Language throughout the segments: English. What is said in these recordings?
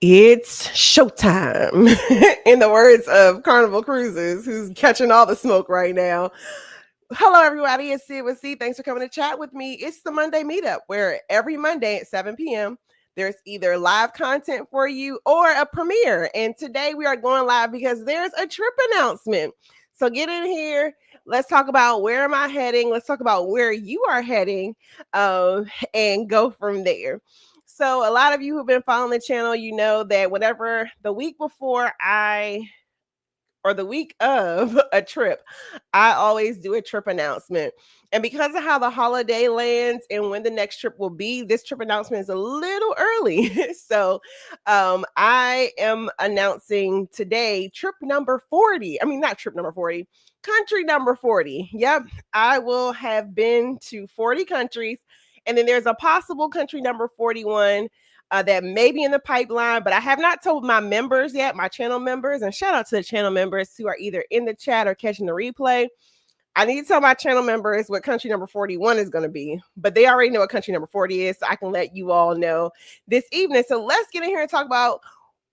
It's showtime. In the words of Carnival Cruises, who's catching all the smoke right now. Hello, everybody. It's Sid with C. Thanks for coming to chat with me. It's the Monday meetup where every Monday at 7 p.m., there's either live content for you or a premiere. And today we are going live because there's a trip announcement. So get in here. Let's talk about where am I heading. Let's talk about where you are heading and go from there. So a lot of you who've been following the channel, you know that whenever the week before or the week of a trip, I always do a trip announcement. And because of how the holiday lands and when the next trip will be, this trip announcement is a little early. So I am announcing today trip number 40. I mean, not trip number 40, country number 40. Yep. I will have been to 40 countries. And then there's a possible country number 41 that may be in the pipeline, but I have not told my members yet, my channel members, and shout out to the channel members who are either in the chat or catching the replay. I need to tell my channel members what country number 41 is going to be, but they already know what country number 40 is, so I can let you all know this evening. So let's get in here and talk about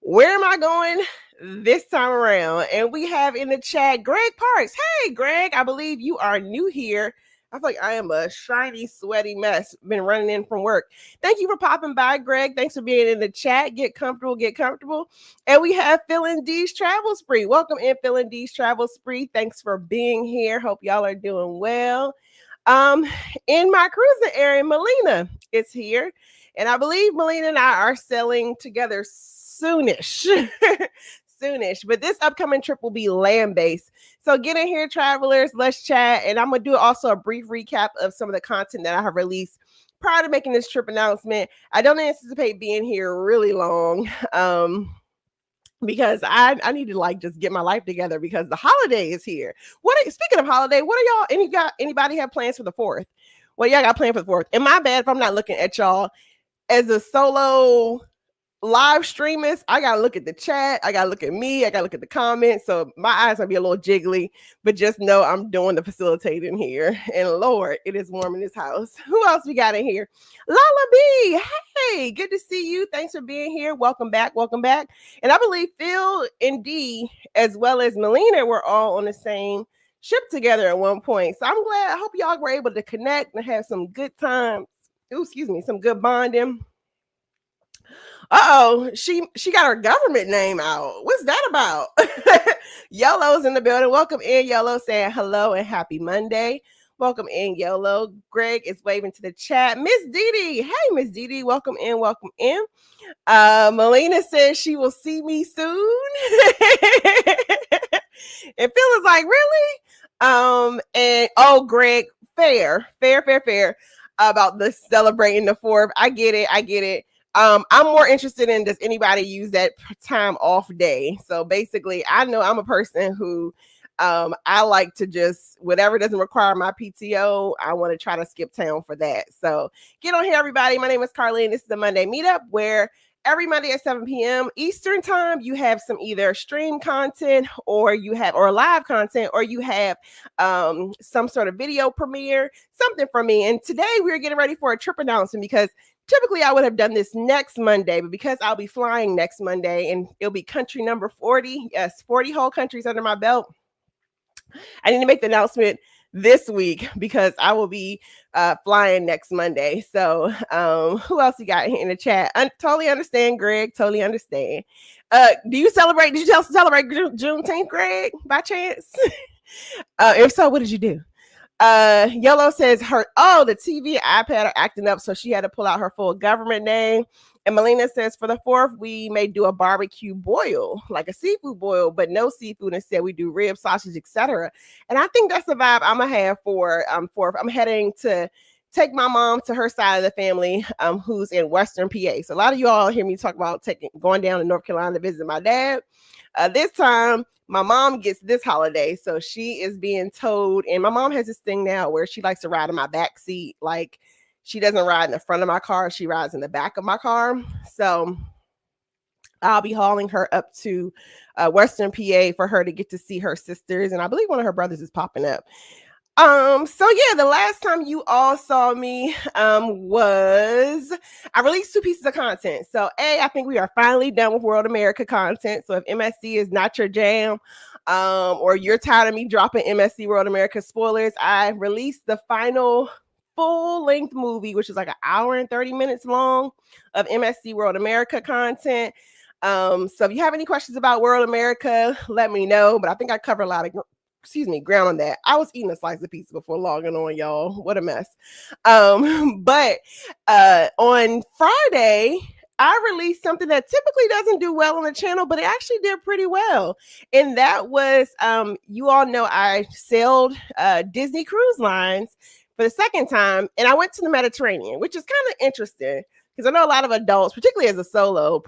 where am I going this time around. And we have in the chat Greg Parks. Hey, Greg, I believe you are new here. I feel like I am a shiny, sweaty mess. Been running in from work. Thank you for popping by, Greg. Thanks for being in the chat. Get comfortable, get comfortable. And we have Phil and D's Travel Spree. Welcome in, Phil and D's Travel Spree. Thanks for being here. Hope y'all are doing well. In my cruising area, Melina is here. And I believe Melina and I are sailing together soonish. Soonish, but this upcoming trip will be land-based. So get in here, travelers, let's chat. And I'm going to do also a brief recap of some of the content that I have released prior to making this trip announcement. I don't anticipate being here really long because I need to just get my life together because the holiday is here. Speaking of holiday, what are y'all, anybody have plans for the 4th? Well, y'all got plans for the 4th. And my bad if I'm not looking at y'all as a solo live streamers. I gotta look at the chat, I gotta look at me, I gotta look at the comments, so my eyes might be a little jiggly, but just know I'm doing the facilitating here. And Lord, it is warm in this house. Who else we got in here? Lala B, hey, good to see you. Thanks for being here. Welcome back. And I believe Phil and D as well as Melina were all on the same ship together at one point, so I'm glad. I hope y'all were able to connect and have some good times. Some good bonding. She got her government name out. What's that about? Yellow's in the building. Welcome in, Yellow, saying hello and happy Monday. Welcome in, Yellow. Greg is waving to the chat. Miss Dee. Hey, Miss Dee. Welcome in. Melina says she will see me soon. And Phil is like, really? Greg, fair. About the celebrating the 4th. I get it. I'm more interested in, does anybody use that time off day? So basically, I know I'm a person who I like to just, whatever doesn't require my PTO, I want to try to skip town for that. So get on here, everybody. My name is Carly, this is the Monday Meetup, where every Monday at 7 p.m. Eastern time, you have some either stream content or live content, or you have some sort of video premiere, something from me. And today we're getting ready for a trip announcement because typically I would have done this next Monday, but because I'll be flying next Monday and it'll be country number 40. Yes, 40 whole countries under my belt. I need to make the announcement this week because I will be flying next Monday. So who else you got in the chat? Totally understand, Greg. Totally understand. Did you celebrate Juneteenth, Greg, by chance? If so, what did you do? Yellow says the TV and iPad are acting up, so she had to pull out her full government name. And Melina says for the 4th, we may do a barbecue boil, like a seafood boil, but no seafood. Instead, we do rib, sausage, etc. And I think that's the vibe I'm gonna have for 4th. I'm heading to take my mom to her side of the family, who's in Western PA. So a lot of you all hear me talk about going down to North Carolina to visit my dad. This time, my mom gets this holiday, so she is being towed. And my mom has this thing now where she likes to ride in my back seat. Like, she doesn't ride in the front of my car, she rides in the back of my car. So I'll be hauling her up to Western PA for her to get to see her sisters, and I believe one of her brothers is popping up. So yeah, the last time you all saw me was I released 2 pieces of content. So I think we are finally done with World America content. So if MSC is not your jam, or you're tired of me dropping MSC World America spoilers, I released the final full-length movie, which is like an hour and 30 minutes long of MSC World America content. So if you have any questions about World America, let me know. But I think I cover a lot of ground on that. I was eating a slice of pizza before logging on, y'all. What a mess. But on Friday, I released something that typically doesn't do well on the channel, but it actually did pretty well. And that was, you all know I sailed Disney Cruise Lines for the second time, and I went to the Mediterranean, which is kind of interesting because I know a lot of adults, particularly as a solo,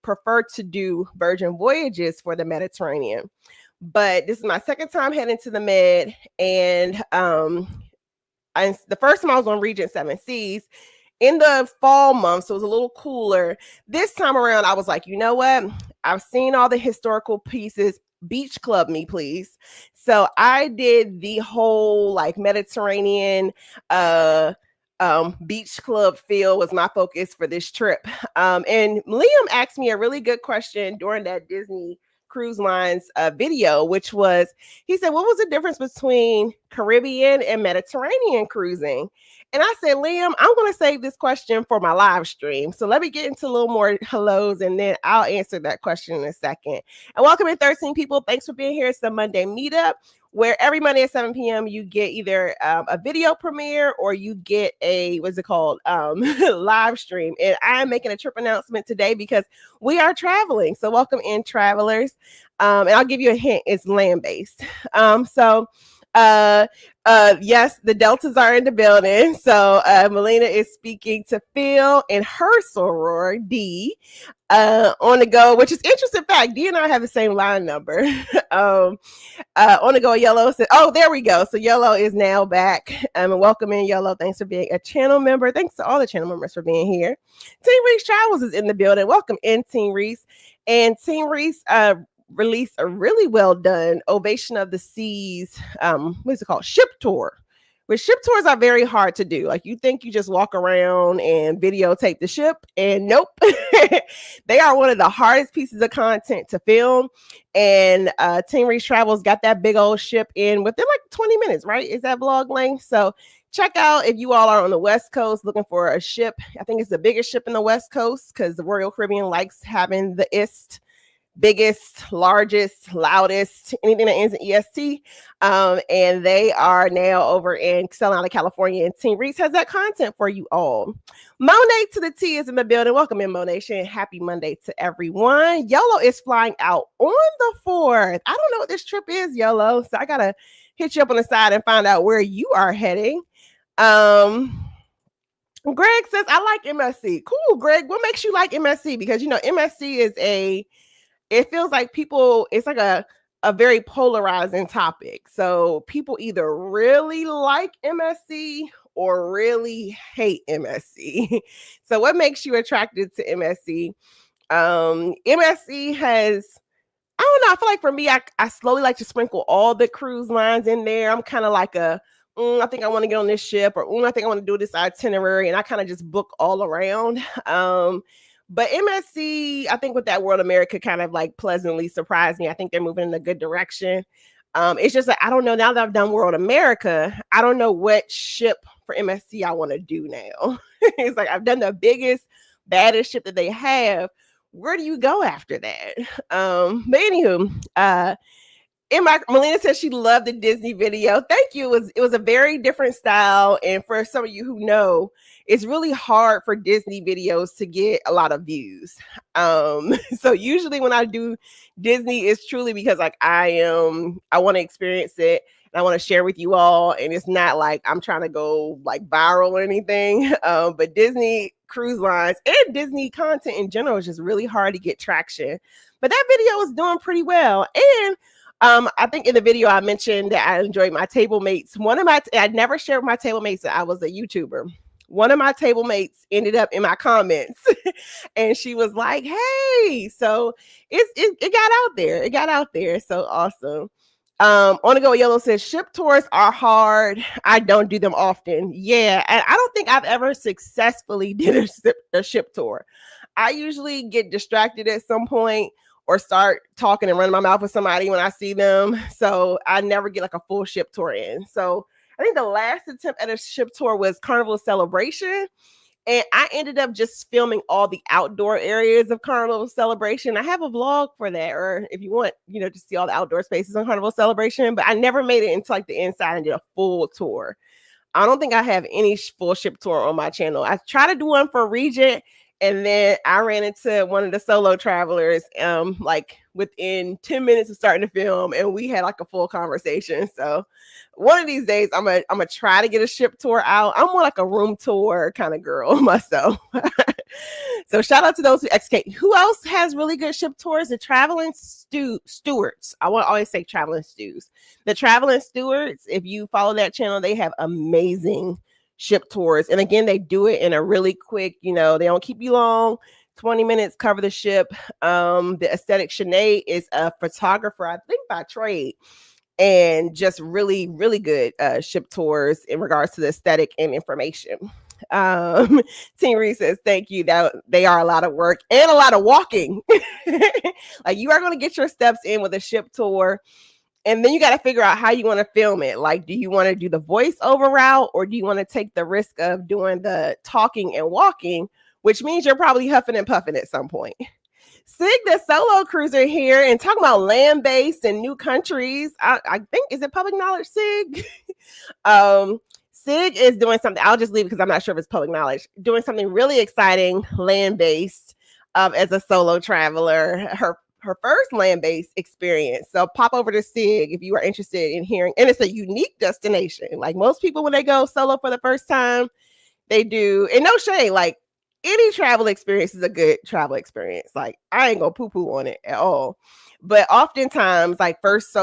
prefer to do Virgin voyages for the Mediterranean. But this is my second time heading to the Med, and the first time I was on Regent Seven Seas in the fall months, so it was a little cooler. This time around, I was like, you know what? I've seen all the historical pieces. Beach club me, please. So I did the whole like Mediterranean beach club feel was my focus for this trip. And Liam asked me a really good question during that Disney Cruise Lines video, which was, he said, what was the difference between Caribbean and Mediterranean cruising? And I said, Liam, I'm going to save this question for my live stream. So let me get into a little more hellos, and then I'll answer that question in a second. And welcome in 13 people. Thanks for being here. It's the Monday meetup, where every Monday at 7 p.m. you get either a video premiere or you get a, what's it called, live stream. And I am making a trip announcement today because we are traveling. So welcome in, travelers. And I'll give you a hint, it's land-based. Yes, the Deltas are in the building. So Melina is speaking to Phil and her soror, D, on the go, which is interesting fact. D and I have the same line number. On the go, Yellow said, oh, there we go. So Yellow is now back. And welcome in, Yellow. Thanks for being a channel member. Thanks to all the channel members for being here. Team Reese Travels is in the building. Welcome in, Team Reese. And Team Reese released a really well done Ovation of the Seas, what is it called? Ship tour. Which ship tours are very hard to do. Like, you think you just walk around and videotape the ship, and nope. They are one of the hardest pieces of content to film. And Team Reese Travels got that big old ship in within like 20 minutes, right? Is that vlog length? So check out if you all are on the West Coast looking for a ship. I think it's the biggest ship in the West Coast because the Royal Caribbean likes having the ist. Biggest, largest, loudest, anything that ends in EST. And they are now over in Salina, California. And Team Reese has that content for you all. Monet to the T is in the building. Welcome in, Monet. Happy Monday to everyone. Yellow is flying out on the 4th. I don't know what this trip is, Yellow. So I got to hit you up on the side and find out where you are heading. Greg says, I like MSC. Cool, Greg. What makes you like MSC? Because, you know, MSC is it feels like people, it's like a very polarizing topic. So people either really like MSC or really hate MSC. So what makes you attracted to MSC? MSC has, I don't know, I feel like for me, I slowly like to sprinkle all the cruise lines in there. I'm kind of like I think I want to get on this ship, or I think I want to do this itinerary, and I kind of just book all around. But MSC, I think with that World America kind of like pleasantly surprised me. I think they're moving in a good direction. It's just like, I don't know, now that I've done World America, I don't know what ship for MSC I want to do now. It's like, I've done the biggest, baddest ship that they have. Where do you go after that? But anywho, Melina says she loved the Disney video. Thank you. It was a very different style. And for some of you who know, it's really hard for Disney videos to get a lot of views. So usually when I do Disney, it's truly because like I want to experience it and I want to share with you all. And it's not like I'm trying to go like viral or anything. But Disney cruise lines and Disney content in general is just really hard to get traction. But that video is doing pretty well. And I think in the video I mentioned that I enjoyed my table mates. I'd never shared with my table mates that I was a YouTuber. One of my table mates ended up in my comments and she was like, hey, so it got out there. It got out there. So awesome. On the go yellow says ship tours are hard. I don't do them often. Yeah, and I don't think I've ever successfully did a ship tour. I usually get distracted at some point or start talking and running my mouth with somebody when I see them. So I never get like a full ship tour in. So I think the last attempt at a ship tour was Carnival Celebration. And I ended up just filming all the outdoor areas of Carnival Celebration. I have a vlog for that, or if you want, to see all the outdoor spaces on Carnival Celebration, but I never made it into like the inside and did a full tour. I don't think I have any full ship tour on my channel. I tried to do one for Regent, and then I ran into one of the solo travelers like within 10 minutes of starting to film, and we had like a full conversation. So one of these days I'm gonna try to get a ship tour out. I'm more like a room tour kind of girl myself. So shout out to those who execute. Who else has really good ship tours? The Traveling Stewards. I want to always say Traveling Stews. The Traveling Stewards, if you follow that channel, they have amazing ship tours. And again, they do it in a really quick, they don't keep you long. 20 minutes, cover the ship. The Aesthetic Sinead is a photographer, I think by trade, and just really, really good ship tours in regards to the aesthetic and information. Team Reese says, thank you. That they are a lot of work and a lot of walking. Like you are going to get your steps in with a ship tour. And then you got to figure out how you want to film it. Like, do you want to do the voiceover route, or do you want to take the risk of doing the talking and walking, which means you're probably huffing and puffing at some point. Sig, the solo cruiser here, and talking about land-based and new countries. I think, is it public knowledge, Sig? Sig is doing something. I'll just leave it because I'm not sure if it's public knowledge. Doing something really exciting, land-based, as a solo traveler. Her first land-based experience. So pop over to Sig if you are interested in hearing. And it's a unique destination. Like most people, when they go solo for the first time, they do. And no shade, like any travel experience is a good travel experience. Like I ain't gonna poo-poo on it at all. But oftentimes, like first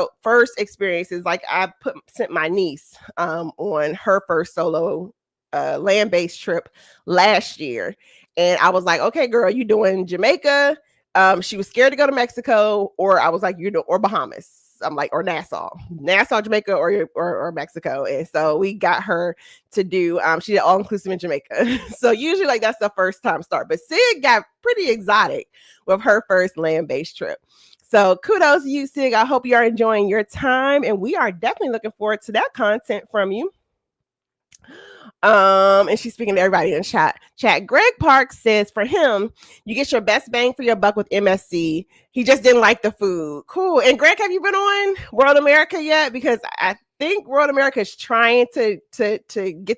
experiences, like I sent my niece on her first solo land-based trip last year. And I was like, okay, girl, you doing Jamaica? She was scared to go to Mexico, or I was like, or Bahamas. I'm like, or Nassau, Jamaica, or Mexico. And so we got her to do, she did all inclusive in Jamaica. So usually like that's the first time start, but Sig got pretty exotic with her first land-based trip. So kudos to you, Sig. I hope you are enjoying your time, and we are definitely looking forward to that content from you. And she's speaking to everybody in chat. Greg Parks says for him, you get your best bang for your buck with MSC. He just didn't like the food. Cool. And Greg, have you been on World America yet? Because I think World America is trying to get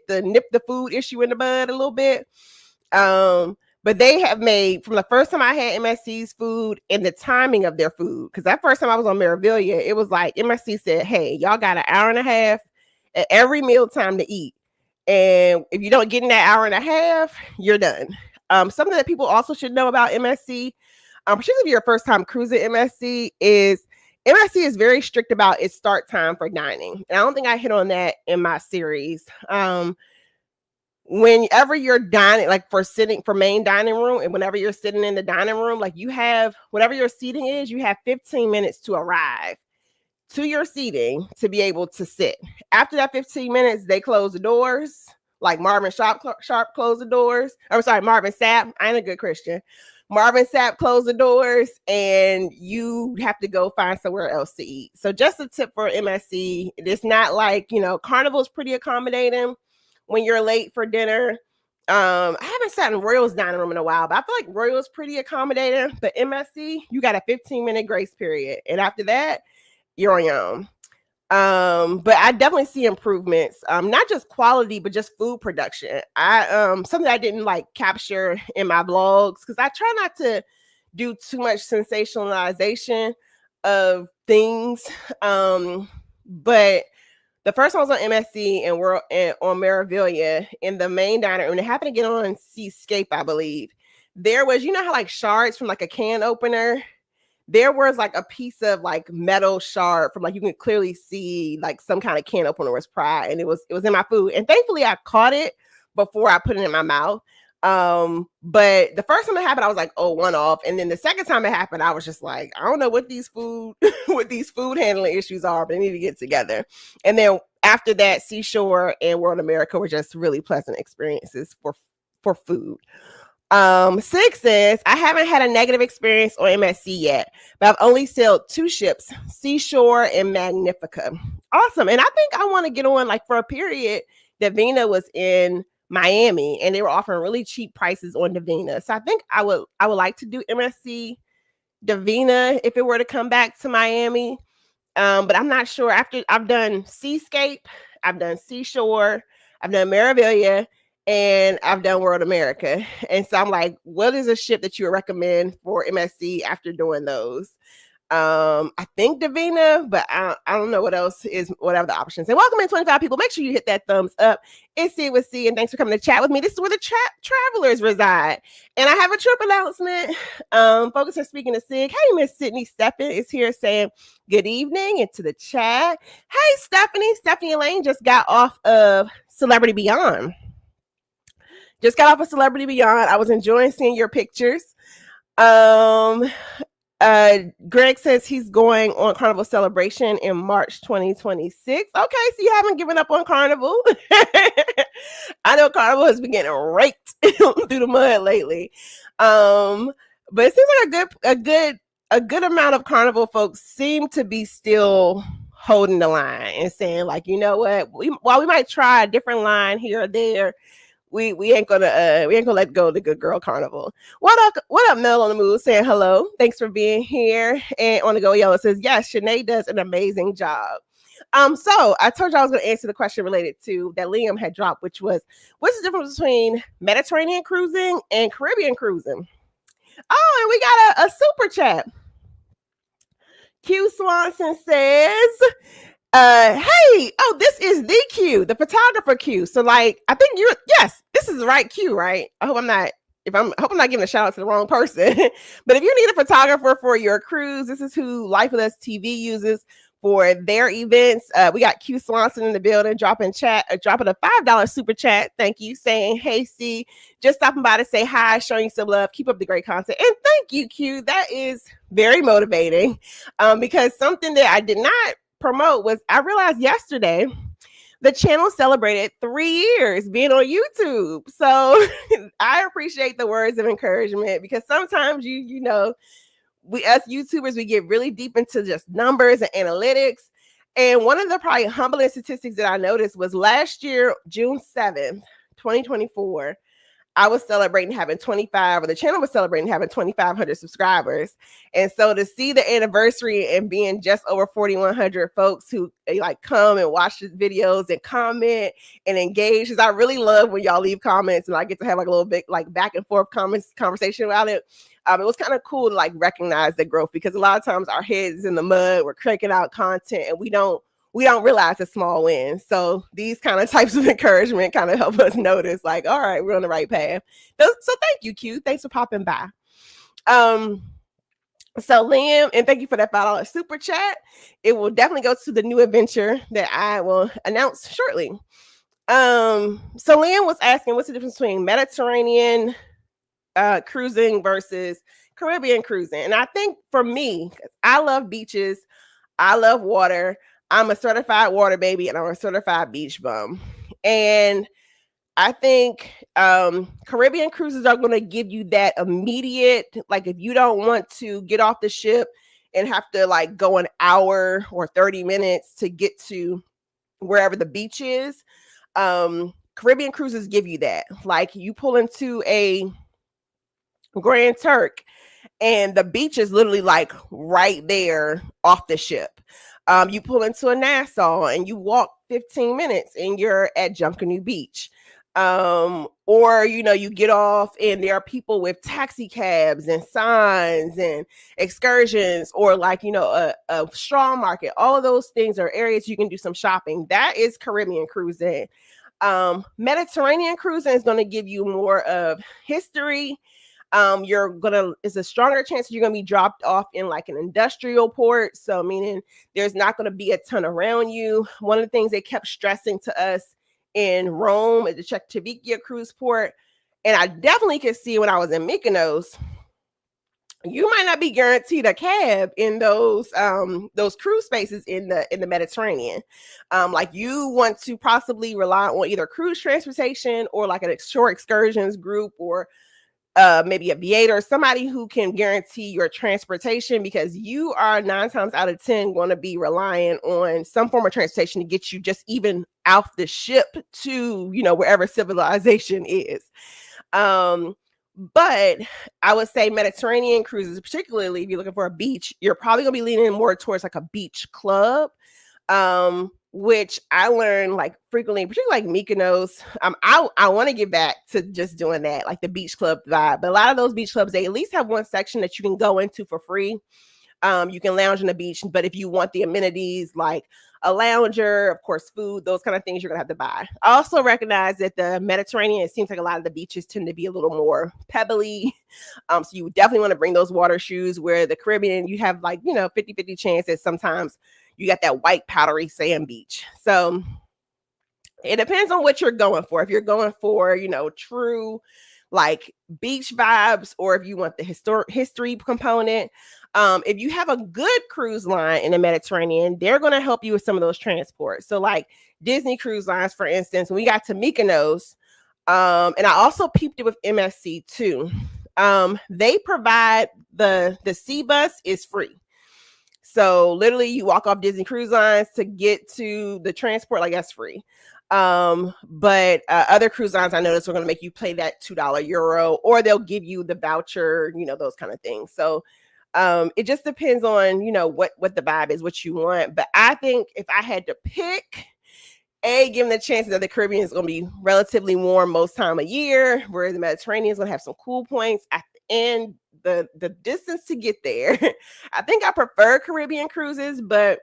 the nip the food issue in the bud a little bit. But they have made, from the first time I had MSC's food and the timing of their food, because that first time I was on Meraviglia, it was like MSC said, hey, y'all got an hour and a half at every meal time to eat. And if you don't get in that hour and a half, you're done. Something that people also should know about MSC, particularly if you're a first time cruising MSC is very strict about its start time for dining. And I don't think I hit on that in my series. Whenever you're dining, like for main dining room, and whenever you're sitting in the dining room, like you have, whatever your seating is, you have 15 minutes to arrive to your seating to be able to sit. After that 15 minutes, they close the doors. Like Marvin Sharp closed the doors. I'm sorry, Marvin Sapp. I ain't a good Christian. Marvin Sapp closed the doors, and you have to go find somewhere else to eat. So just a tip for MSC. It's not like, Carnival's pretty accommodating when you're late for dinner. I haven't sat in Royal's dining room in a while, but I feel like Royal's pretty accommodating. But MSC, you got a 15-minute grace period. And after that, you're on your own. But I definitely see improvements, not just quality, but just food production. Something I didn't like capture in my vlogs, because I try not to do too much sensationalization of things. But the first one was on MSC and on Meraviglia in the main diner, and it happened to get on Seascape, I believe. There was, how like shards from like a can opener. There was like a piece of like metal shard from like, you can clearly see like some kind of can opener was pried, and it was in my food. And thankfully I caught it before I put it in my mouth. But the first time it happened, I was like, oh, one off. And then the second time it happened, I was just like, I don't know what these food what these food handling issues are, but they need to get together. And then after that, Seashore and World America were just really pleasant experiences for food. Six says, I haven't had a negative experience on MSC yet, but I've only sailed 2 ships, Seashore and Magnifica. Awesome. And I think I want to get on, like, for a period, Davina was in Miami and they were offering really cheap prices on Davina. So I think I would like to do MSC Davina if it were to come back to Miami. But I'm not sure. After I've done Seascape, I've done Seashore, I've done Meraviglia, and I've done World America. And so I'm like, what is a ship that you would recommend for MSC after doing those? I think Davina, but I don't know what else is, whatever the options. And welcome in 25 people. Make sure you hit that thumbs up. It's C with C, and thanks for coming to chat with me. This is where the travelers reside. And I have a trip announcement. Folks are speaking to Sig. Hey, Miss Sydney Steffen is here saying good evening into the chat. Hey, Stephanie Elaine just got off of Celebrity Beyond. I was enjoying seeing your pictures. Greg says he's going on Carnival Celebration in March 2026. Okay, so you haven't given up on Carnival. I know Carnival has been getting raked through the mud lately. But it seems like a good amount of Carnival folks seem to be still holding the line and saying, like, you know what, while we might try a different line here or there, we ain't gonna let go of the good girl Carnival. What up, Mel on the Move saying hello. Thanks for being here. And on the Go Yellow says, yes, Sinead does an amazing job. So I told you I was going to answer the question related to that Liam had dropped, which was, what's the difference between Mediterranean cruising and Caribbean cruising? Oh, and we got a super chat. Q Swanson says, hey, oh, this is the Q, the photographer Q. So, like, I think yes, this is the right Q, right? I hope I'm not giving a shout out to the wrong person. But if you need a photographer for your cruise, this is who Life with Us TV uses for their events. We got Q Swanson in the building, dropping a $5 super chat. Thank you, saying, hey, C, just stopping by to say hi, showing you some love. Keep up the great content. And thank you, Q. That is very motivating, because something that I did not promote was, I realized yesterday the channel celebrated 3 years being on YouTube. So I appreciate the words of encouragement, because sometimes you know, we as YouTubers, we get really deep into just numbers and analytics. And one of the probably humbling statistics that I noticed was last year, June 7th, 2024, I was celebrating having 25, or the channel was celebrating having 2,500 subscribers. And so to see the anniversary and being just over 4,100 folks who like come and watch the videos and comment and engage, because I really love when y'all leave comments and I get to have like a little bit like back and forth conversation about it. It was kind of cool to like recognize the growth, because a lot of times our heads in the mud, we're cranking out content and we don't realize a small win. So these kind of types of encouragement kind of help us notice, like, all right, we're on the right path. So thank you, Q. Thanks for popping by. So Liam, and thank you for that $5 super chat. It will definitely go to the new adventure that I will announce shortly. So Liam was asking, what's the difference between Mediterranean cruising versus Caribbean cruising? And I think for me, I love beaches, I love water. I'm a certified water baby and I'm a certified beach bum. And I think Caribbean cruises are going to give you that immediate, like, if you don't want to get off the ship and have to like go an hour or 30 minutes to get to wherever the beach is, Caribbean cruises give you that. Like, you pull into a Grand Turk and the beach is literally like right there off the ship. You pull into a Nassau and you walk 15 minutes and you're at Junkanoo Beach. Or, you know, you get off and there are people with taxi cabs and signs and excursions, or like, you know, a straw market. All of those things are areas you can do some shopping. That is Caribbean cruising. Mediterranean cruising is going to give you more of history. It's a stronger chance that you're going to be dropped off in like an industrial port. So meaning there's not going to be a ton around you. One of the things they kept stressing to us in Rome at the Civitavecchia cruise port And I definitely could see when I was in Mykonos, you might not be guaranteed a cab in those cruise spaces in the Mediterranean. Like you want to possibly rely on either cruise transportation or like an shore excursions group, or maybe a Viator, somebody who can guarantee your transportation, because you are 9 times out of 10 going to be relying on some form of transportation to get you just even off the ship to, wherever civilization is. But I would say Mediterranean cruises, particularly if you're looking for a beach, you're probably gonna be leaning more towards like a beach club, which I learned like frequently, particularly like Mykonos. I want to get back to just doing that, like the beach club vibe. But a lot of those beach clubs, they at least have one section that you can go into for free. You can lounge on the beach, but if you want the amenities like a lounger, of course, food, those kind of things, you're gonna have to buy. I also recognize that the Mediterranean, it seems like a lot of the beaches tend to be a little more pebbly. So you definitely want to bring those water shoes, where the Caribbean, you have like, 50-50 chance that sometimes you got that white powdery sand beach. So it depends on what you're going for. If you're going for, true like beach vibes, or if you want the history component. If you have a good cruise line in the Mediterranean, they're going to help you with some of those transports. So like Disney Cruise Lines, for instance, when we got to Mykonos, and I also peeped it with MSC too. They provide the sea bus is free. So literally you walk off Disney Cruise Lines to get to the transport, like that's free. But other cruise lines I noticed are going to make you pay that $2 euro, or they'll give you the voucher, those kind of things. So it just depends on, what the vibe is, what you want. But I think if I had to pick, given the chances that the Caribbean is going to be relatively warm most time of year, whereas the Mediterranean is going to have some cool points, and the distance to get there, I think I prefer Caribbean cruises, but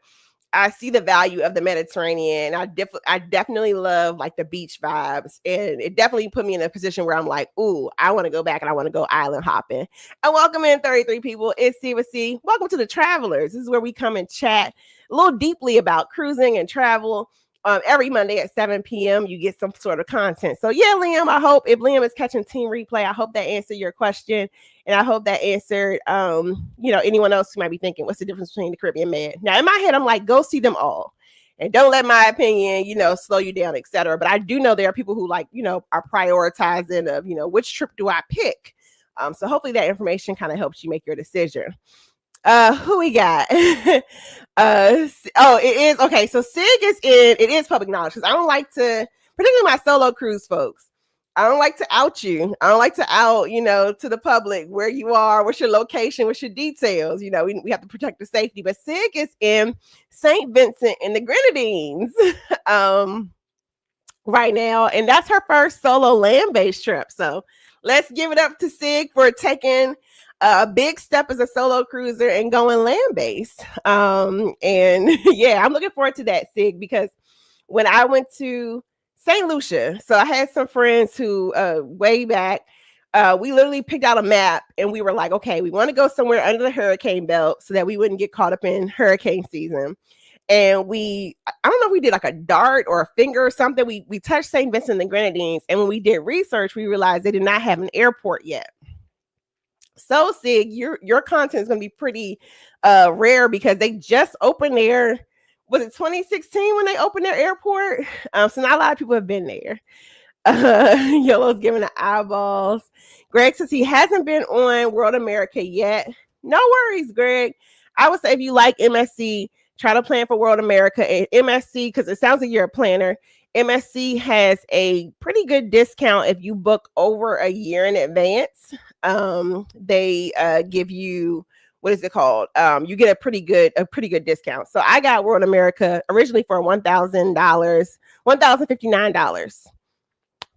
I see the value of the Mediterranean. I definitely love like the beach vibes, and it definitely put me in a position where I'm like, ooh, I want to go back and I want to go island hopping. And welcome in 33 people. It's C with C. Welcome to the Travelers. This is where we come and chat a little deeply about cruising and travel. Every Monday at 7 p.m. you get some sort of content. So yeah, Liam, I hope if Liam is catching Team Replay, I hope that answered your question. And I hope that answered, anyone else who might be thinking, what's the difference between the Caribbean Med? Now in my head, I'm like, go see them all. And don't let my opinion, slow you down, etc. But I do know there are people who are prioritizing of, which trip do I pick? So hopefully that information kind of helps you make your decision. Who we got? It is okay. So Sig is in. It is public knowledge, because I don't like to, particularly my solo cruise folks, I don't like to out you. I don't like to out, to the public where you are, what's your location, what's your details. We have to protect the safety. But Sig is in St. Vincent and the Grenadines right now, and that's her first solo land-based trip. So let's give it up to Sig for taking a big step as a solo cruiser and going land-based. And yeah, I'm looking forward to that, Sig, because when I went to St. Lucia, so I had some friends who way back, we literally picked out a map and we were like, okay, we want to go somewhere under the hurricane belt so that we wouldn't get caught up in hurricane season. And I don't know if we did like a dart or a finger or something. We touched St. Vincent and the Grenadines, and when we did research, we realized they did not have an airport yet. So Sig, your content is going to be pretty rare, because they just opened their, was it 2016 when they opened their airport? So not a lot of people have been there. Yellow's giving the eyeballs. Greg says he hasn't been on World America yet. No worries, Greg. I would say if you like MSC, try to plan for World America. And MSC, because it sounds like you're a planner, MSC has a pretty good discount if you book over a year in advance. They give you, what is it called? You get a pretty good discount. So I got World America originally for $1,059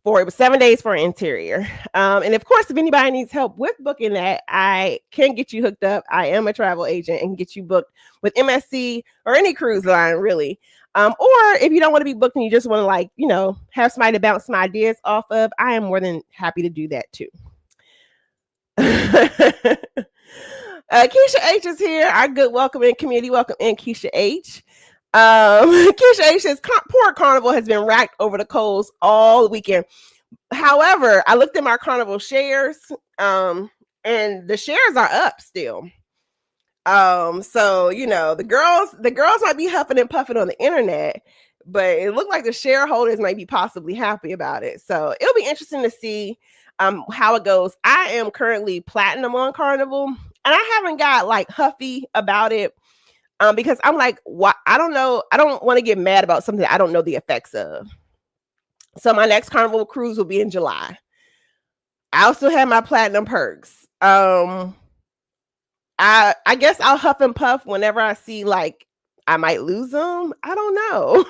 for, it was 7 days for an interior. And of course, if anybody needs help with booking that, I can get you hooked up. I am a travel agent and get you booked with MSC or any cruise line, really. Or if you don't want to be booked and you just want to have somebody to bounce some ideas off of, I am more than happy to do that too. Keisha H is here. Our good welcome in community. Welcome in, Keisha H. Keisha H says Port Carnival has been racked over the coals all weekend. However, I looked at my Carnival shares, and the shares are up still. So the girls might be huffing and puffing on the internet, but it looked like the shareholders might be possibly happy about it. So it'll be interesting to see how it goes. I am currently platinum on Carnival, and I haven't got like huffy about it. Because I'm like, what? I don't know. I don't want to get mad about something I don't know the effects of. So my next Carnival cruise will be in July. I also have my platinum perks. I guess I'll huff and puff whenever I see like I might lose them. I don't know.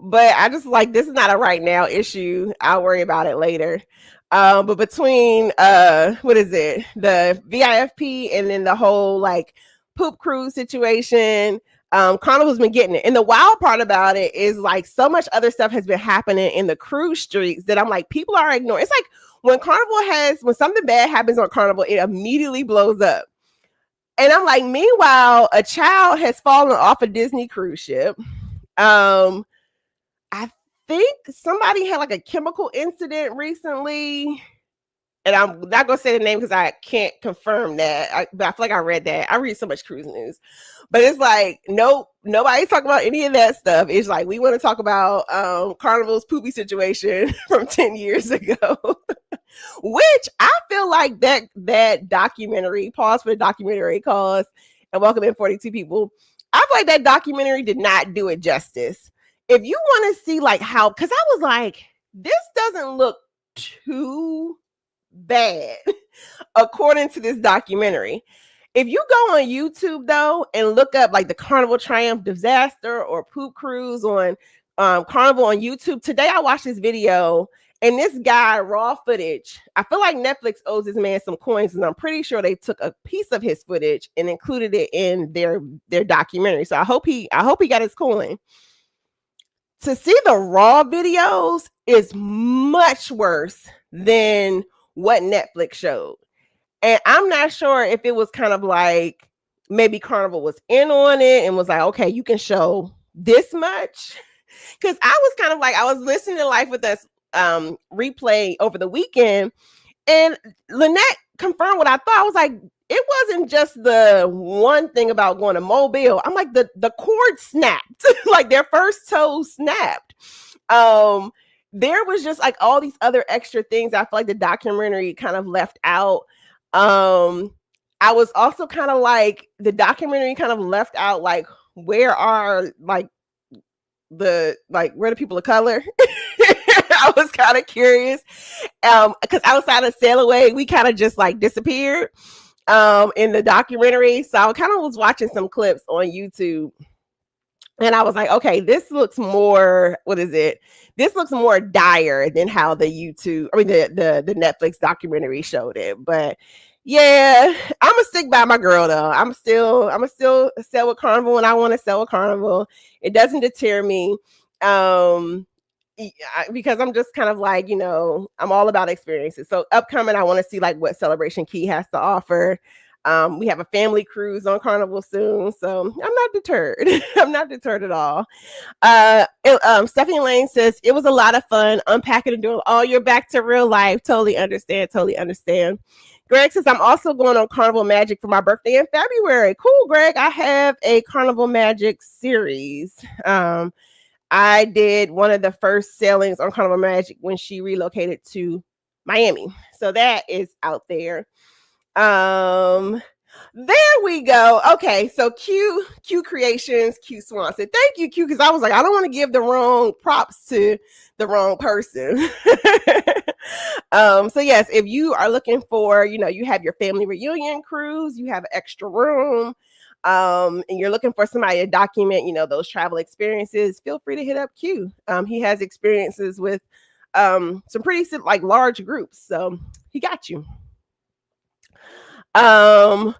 But I just like, this is not a right now issue. I'll worry about it later. But between what is it? The VIFP and then the whole like poop cruise situation, Carnival's been getting it. And the wild part about it is like so much other stuff has been happening in the cruise streets that I'm like, people are ignoring. It's like when something bad happens on Carnival, it immediately blows up. And I'm like, meanwhile, a child has fallen off a Disney cruise ship. I think somebody had like a chemical incident recently. And I'm not gonna say the name because I can't confirm that. But I feel like I read that. I read so much cruise news, but it's like, nope, nobody's talking about any of that stuff. It's like we want to talk about Carnival's poopy situation from 10 years ago, which I feel like that documentary. Pause for the documentary cause, and welcome in 42 people. I feel like that documentary did not do it justice. If you want to see like how, because I was like, this doesn't look too bad according to this documentary. If you go on YouTube though and look up like the Carnival Triumph disaster or poop cruise on Carnival on YouTube, today I watched this video and this guy raw footage. I feel like Netflix owes this man some coins, and I'm pretty sure they took a piece of his footage and included it in their documentary. So I hope he got his coin. To see the raw videos is much worse than what Netflix showed. And I'm not sure if it was kind of like maybe Carnival was in on it and was like, okay, you can show this much. Because I was kind of like, I was listening to Life with Us replay over the weekend, and Lynette confirmed what I thought. I was like, it wasn't just the one thing about going to Mobile. I'm like, the cord snapped. Like their first toe snapped. There was just like all these other extra things I feel like the documentary kind of left out. I was also kind of like, the documentary kind of left out like, where are like where the people of color? I was kind of curious. Because outside of Sail Away, we kind of just like disappeared in the documentary. So I kind of was watching some clips on YouTube. And I was like, okay, this looks more, what is it? This looks more dire than how the Netflix documentary showed it. But yeah, I'm gonna stick by my girl though. I'm gonna still sell with Carnival when I want to sell with Carnival. It doesn't deter me. Because I'm just kind of like, I'm all about experiences. So upcoming, I want to see like what Celebration Key has to offer. We have a family cruise on Carnival soon, so I'm not deterred. I'm not deterred at all. Stephanie Lane says it was a lot of fun unpacking and doing. Oh, you're back to real life. Totally understand. Greg says I'm also going on Carnival Magic for my birthday in February. Cool, Greg. I have a Carnival Magic series. I did one of the first sailings on Carnival Magic when she relocated to Miami, so that is out there. There we go. Okay, so Q Creations, Q Swanson. Thank you, Q, because I was like, I don't want to give the wrong props to the wrong person. So yes, if you are looking for, you have your family reunion cruise, you have extra room, and you're looking for somebody to document, those travel experiences, feel free to hit up Q. He has experiences with some pretty like large groups, so he got you. Oh,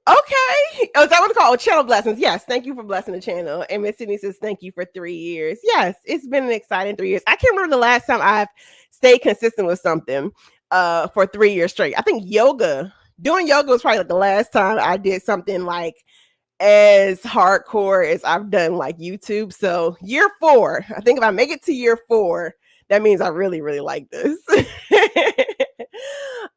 okay. Oh, is that what it's called? Channel blessings. Yes, thank you for blessing the channel. And Miss Sydney says thank you for 3 years. Yes, it's been an exciting 3 years. I can't remember the last time I've stayed consistent with something for 3 years straight. I think doing yoga was probably like the last time I did something like as hardcore as I've done like YouTube. So year 4, I think if I make it to year 4, That means I really, really like this. And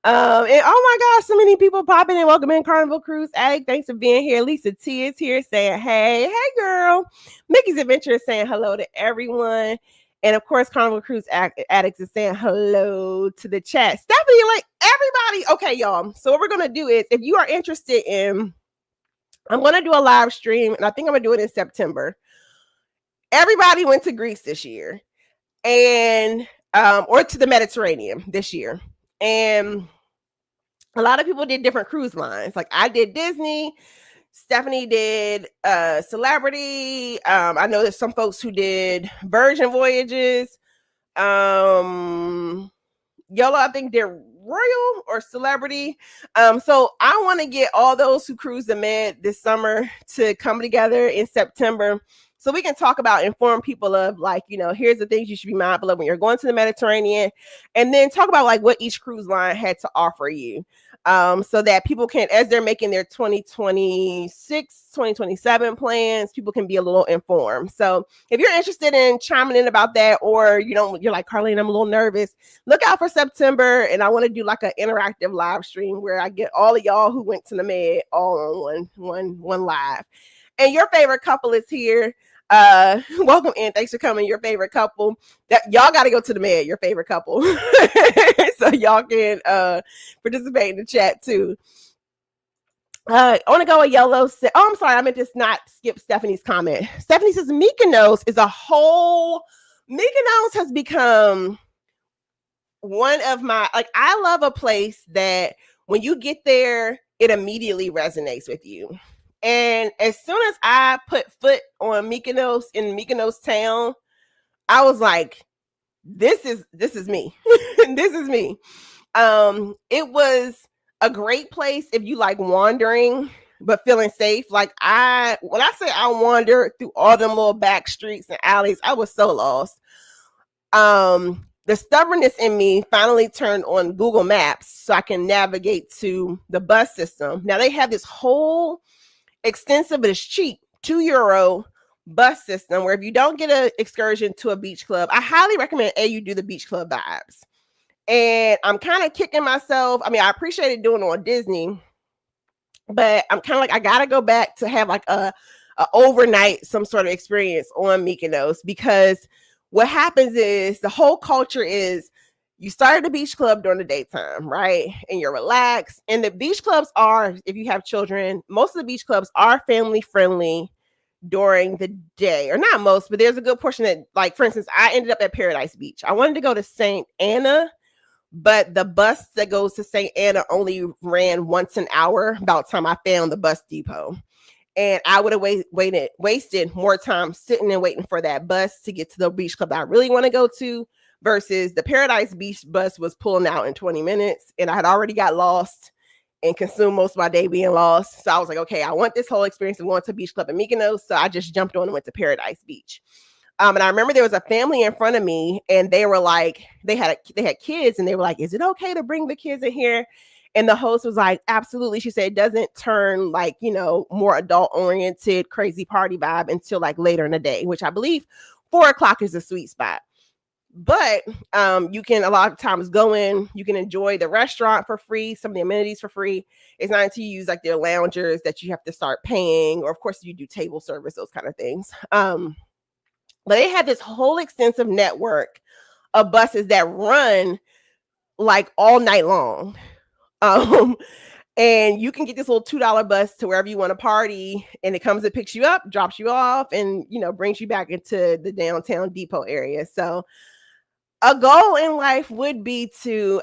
oh my gosh, so many people popping in. Welcome in, Carnival Cruise Addict. Thanks for being here. Lisa T is here saying, hey girl. Mickey's Adventure is saying hello to everyone. And of course, Carnival Cruise Addicts is saying hello to the chat. Stephanie, like everybody. Okay, y'all. So what we're going to do is, if you are interested in, I'm going to do a live stream, and I think I'm going to do it in September. Everybody went to Greece this year, and or to the Mediterranean this year. And a lot of people did different cruise lines. Like I did Disney. Stephanie did Celebrity. I know there's some folks who did Virgin Voyages. Yolo, I think did Royal or Celebrity. So I want to get all those who cruise the Med this summer to come together in September, so we can talk about, inform people of like, you know, here's the things you should be mindful of when you're going to the Mediterranean, and then talk about like what each cruise line had to offer you. So that people can, as they're making their 2026, 2027 plans, people can be a little informed. So if you're interested in chiming in about that, or you're like, Carlene, I'm a little nervous, look out for September. And I want to do like an interactive live stream where I get all of y'all who went to the Med all on one live. And your favorite couple is here. Welcome in. Thanks for coming. Your favorite couple. That y'all got to go to the Med. Your favorite couple, so y'all can participate in the chat too. I want to go with Yellow. Oh, I'm sorry. I meant to not skip Stephanie's comment. Stephanie says Mykonos is a whole. Mykonos has become one of my, like, I love a place that when you get there, it immediately resonates with you. And as soon as I put foot on Mykonos, in Mykonos town, I was like, this is me. This is me. It was a great place if you like wandering but feeling safe. Like when I say I wandered through all them little back streets and alleys, I was so lost. The stubbornness in me finally turned on Google Maps so I can navigate to the bus system. Now they have this whole extensive, but it's cheap, €2 bus system where if you don't get an excursion to a beach club, I highly recommend you do the beach club vibes. And I'm kind of kicking myself. I mean, I appreciated doing it on Disney, but I'm kind of like, I gotta go back to have like a overnight, some sort of experience on Mykonos, because what happens is the whole culture is you start at the beach club during the daytime, right? And you're relaxed. And the beach clubs are, if you have children, most of the beach clubs are family friendly during the day, or not most, but there's a good portion that, like, for instance, I ended up at Paradise Beach. I wanted to go to St. Anna, but the bus that goes to St. Anna only ran once an hour about the time I found the bus depot. And I would have wasted more time sitting and waiting for that bus to get to the beach club that I really want to go to, versus the Paradise Beach bus was pulling out in 20 minutes. And I had already got lost and consumed most of my day being lost. So I was like, okay, I want this whole experience of going to beach club in Mykonos. So I just jumped on and went to Paradise Beach. And I remember there was a family in front of me, and they were like, they had kids, and they were like, is it okay to bring the kids in here? And the host was like, absolutely. She said, it doesn't turn like, more adult oriented, crazy party vibe until like later in the day, which I believe 4:00 is a sweet spot. But you can a lot of times go in, you can enjoy the restaurant for free, some of the amenities for free. It's not until you use like their loungers that you have to start paying, or of course you do table service, those kind of things. But they have this whole extensive network of buses that run like all night long. And you can get this little $2 bus to wherever you want to party, and it comes and picks you up, drops you off, and brings you back into the downtown depot area. So a goal in life would be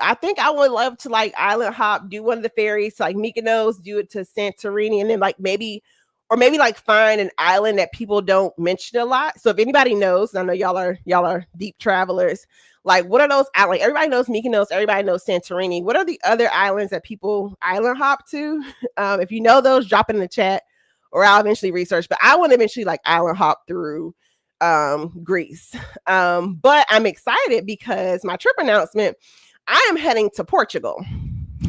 I think I would love to like island hop, do one of the ferries to like Mykonos, do it to Santorini, and then like maybe like find an island that people don't mention a lot. So if anybody knows, I know y'all are deep travelers, like what are those islands? Like, everybody knows Mykonos, everybody knows Santorini. What are the other islands that people island hop to? If you know those, drop it in the chat, or I'll eventually research. But I want to eventually like island hop through Greece. But I'm excited because my trip announcement, I am heading to Portugal.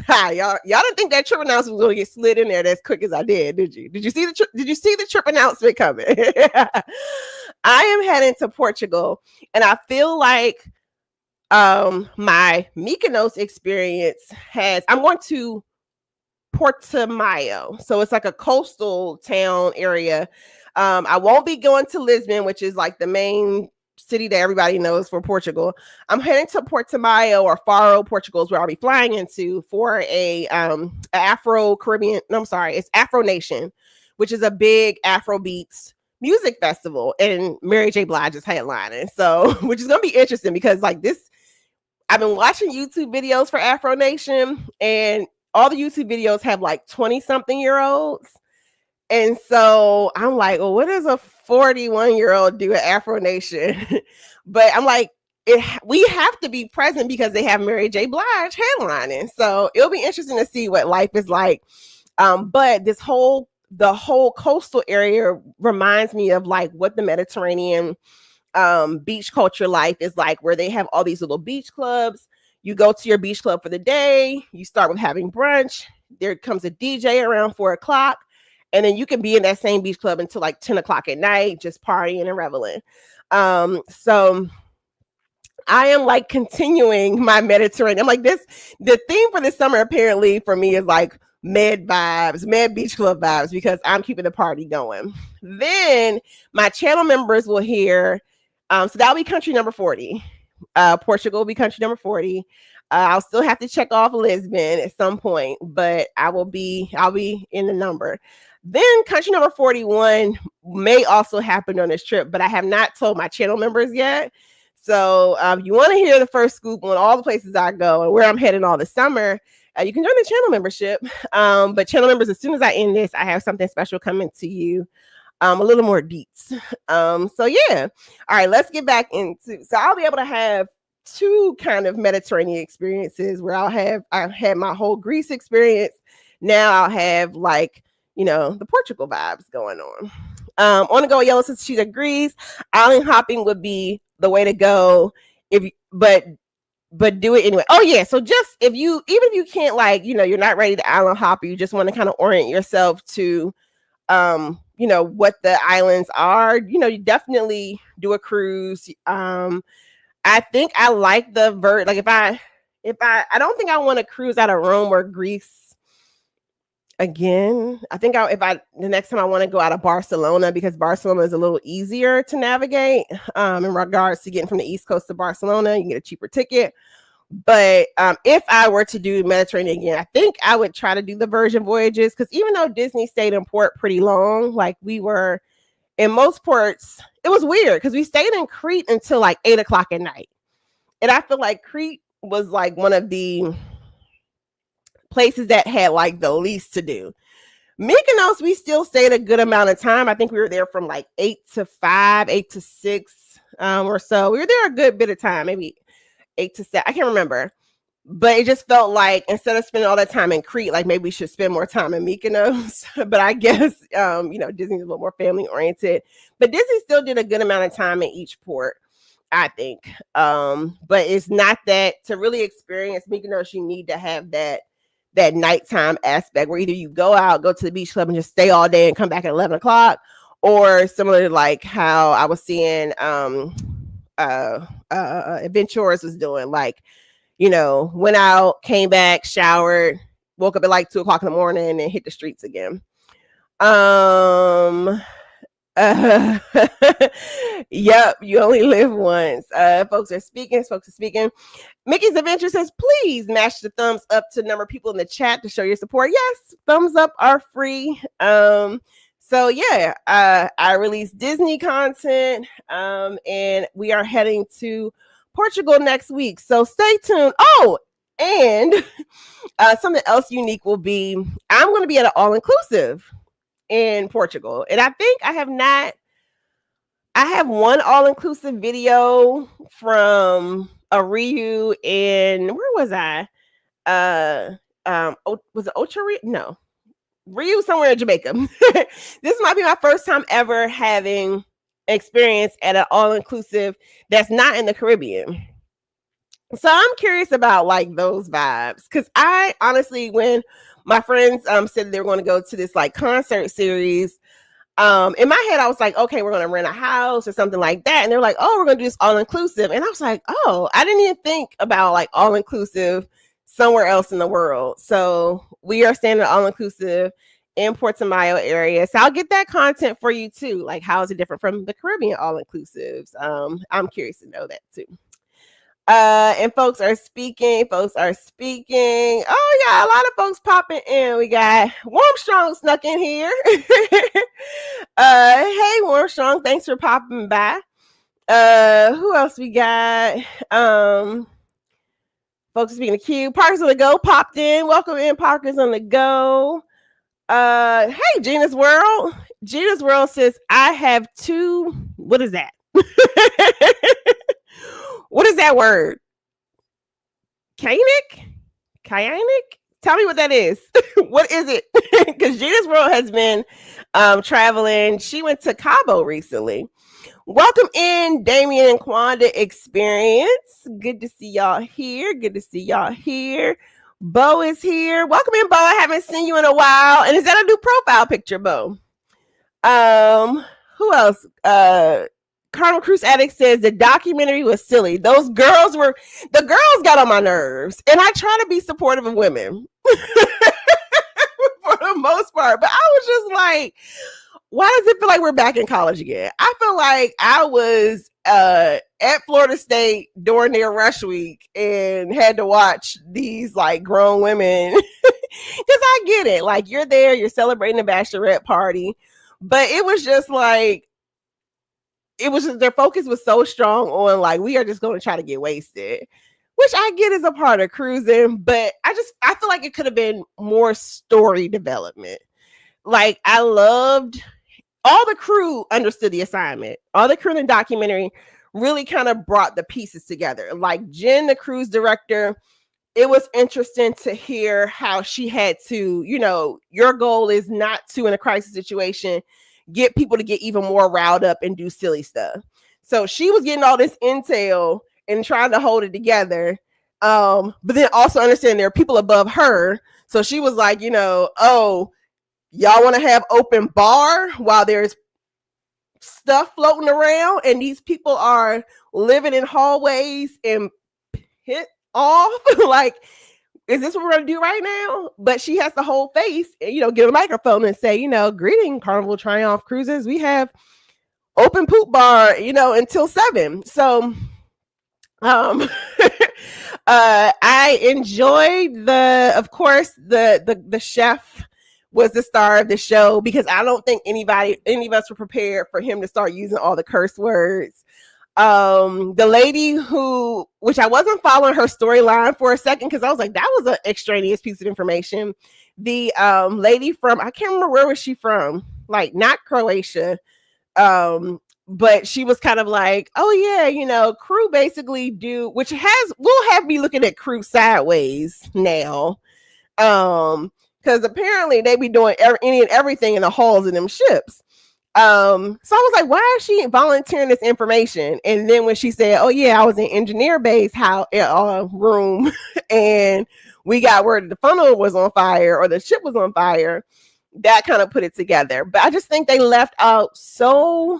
Hi, y'all didn't think that trip announcement was going to get slid in there as quick as I did you? Did you see the trip announcement coming? I am heading to Portugal, and I feel like My Mykonos experience I'm going to Portimao. So it's like a coastal town area. I won't be going to Lisbon, which is like the main city that everybody knows for Portugal. I'm heading to Portimao or Faro, Portugal is where I'll be flying into for a Afro Caribbean. No, I'm sorry, it's Afro Nation, which is a big Afro beats music festival, and Mary J. Blige is headlining. So, which is gonna be interesting because like this, I've been watching YouTube videos for Afro Nation, and all the YouTube videos have like 20 something year olds. And so I'm like, well, what does a 41-year-old do at Afro Nation? But I'm like, we have to be present because they have Mary J. Blige headlining. So it'll be interesting to see what life is like. But the whole coastal area reminds me of like what the Mediterranean beach culture life is like, where they have all these little beach clubs. You go to your beach club for the day. You start with having brunch. There comes a DJ around 4:00. And then you can be in that same beach club until like 10 o'clock at night, just partying and reveling. So I am like continuing my Mediterranean. I'm like the theme for this summer apparently for me is like med vibes, med beach club vibes, because I'm keeping the party going. Then my channel members will hear, so that'll be country number 40. Portugal will be country number 40. I'll still have to check off Lisbon at some point, but I'll be in the number. Then country number 41 may also happen on this trip, but I have not told my channel members yet. So if you want to hear the first scoop on all the places I go and where I'm heading all the summer, you can join the channel membership. But channel members, as soon as I end this, I have something special coming to you. A little more deets. So yeah. All right, let's get back into, so I'll be able to have two kind of Mediterranean experiences where I've had my whole Greece experience. Now I'll have like, the Portugal vibes going on. On the go, Yellow says she agrees. Island hopping would be the way to go but do it anyway. Oh yeah. So just even if you can't like, you're not ready to island hop, you just want to kind of orient yourself to what the islands are, you definitely do a cruise. I think I like the like if I don't think I want to cruise out of Rome or Greece again. I think the next time I want to go out of Barcelona, because Barcelona is a little easier to navigate in regards to getting from the East Coast to Barcelona. You can get a cheaper ticket. But if I were to do Mediterranean again, I think I would try to do the Virgin voyages, because even though Disney stayed in port pretty long, like we were in most ports, it was weird because we stayed in Crete until like 8:00 at night. And I feel like Crete was like one of the places that had like the least to do. Mykonos, we still stayed a good amount of time. I think we were there from like 8 to 5, 8 to 6 or so. We were there a good bit of time, maybe 8 to 7. I can't remember. But it just felt like instead of spending all that time in Crete, like maybe we should spend more time in Mykonos. But I guess, Disney's a little more family oriented. But Disney still did a good amount of time in each port, I think. But it's not that to really experience Mykonos, you need to have that nighttime aspect where either you go to the beach club and just stay all day and come back at 11:00, or similar to like how I was seeing Adventures was doing, like, went out, came back, showered, woke up at like 2:00 in the morning and hit the streets again. Yep, you only live once. Folks are speaking. Mickey's Adventure says, please mash the thumbs up to number of people in the chat to show your support. Yes, thumbs up are free. So yeah, I release Disney content, and we are heading to Portugal next week. So stay tuned. Oh, and something else unique will be, I'm going to be at an all-inclusive in Portugal. And I think I have one all-inclusive video from a Ryu in, where was I? Was it Ocho Rio? No. Ryu somewhere in Jamaica. This might be my first time ever having experience at an all-inclusive that's not in the Caribbean. So I'm curious about like those vibes, because I honestly, when my friends said they were going to go to this like concert series, In my head, I was like, okay, we're going to rent a house or something like that. And they're like, oh, we're going to do this all inclusive. And I was like, oh, I didn't even think about like all inclusive somewhere else in the world. So we are staying at all inclusive in Portimao area. So I'll get that content for you too. Like, how is it different from the Caribbean all inclusives? I'm curious to know that too. And folks are speaking. Oh yeah, a lot of folks popping in. We got Warmstrong snuck in here. Hey Warmstrong, thanks for popping by. Who else we got? Folks speaking to Q. Parkers on the Go popped in. Welcome in, Parkers on the Go. Hey, Gina's World. Gina's World says, I have two. What is that? What is that word? Kainic? Tell me what that is. What is it? Because Gina's World has been traveling. She went to Cabo recently. Welcome in, Damien and Quanda Experience. Good to see y'all here. Bo is here. Welcome in, Bo. I haven't seen you in a while. And is that a new profile picture, Bo? Who else? Carnival Cruise Addict says the documentary was silly. The girls got on my nerves. And I try to be supportive of women for the most part. But I was just like, why does it feel like we're back in college again? I feel like I was at Florida State during their rush week and had to watch these like grown women. Because I get it. Like, you're there, you're celebrating a bachelorette party. But it was just like, their focus was so strong on like, we are just going to try to get wasted, which I get is a part of cruising, but I feel like it could have been more story development. Like, I loved all the crew understood the assignment. All the crew in the documentary really kind of brought the pieces together. Like Jen, the cruise director, it was interesting to hear how she had to, your goal is not to, in a crisis situation, get people to get even more riled up and do silly stuff. So she was getting all this intel and trying to hold it together. But then also understand there are people above her. So she was like, oh, y'all want to have open bar while there's stuff floating around and these people are living in hallways and hit off? Like, is this what we're going to do right now? But she has to hold face and, get a microphone and say, greeting Carnival Triumph Cruises. We have open poop bar, until 7. So, I enjoyed of course, the chef was the star of the show because I don't think any of us were prepared for him to start using all the curse words. The lady which I wasn't following her storyline for a second because I was like, that was an extraneous piece of information. The lady from, I can't remember where was she from, like not Croatia, but she was kind of like, oh yeah, crew basically do, which will have me looking at crew sideways now. Because apparently they be doing any and everything in the halls of them ships. So I was like, why is she volunteering this information? And then when she said, oh yeah, I was in engineer base room and we got word the funnel was on fire or the ship was on fire, that kind of put it together. But I just think they left out so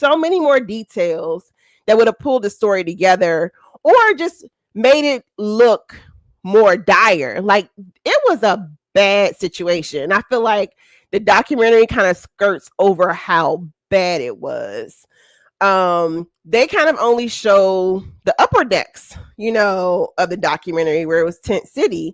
many more details that would have pulled the story together or just made it look more dire. Like, it was a bad situation. I feel like the documentary kind of skirts over how bad it was. They kind of only show the upper decks, of the documentary where it was Tent City.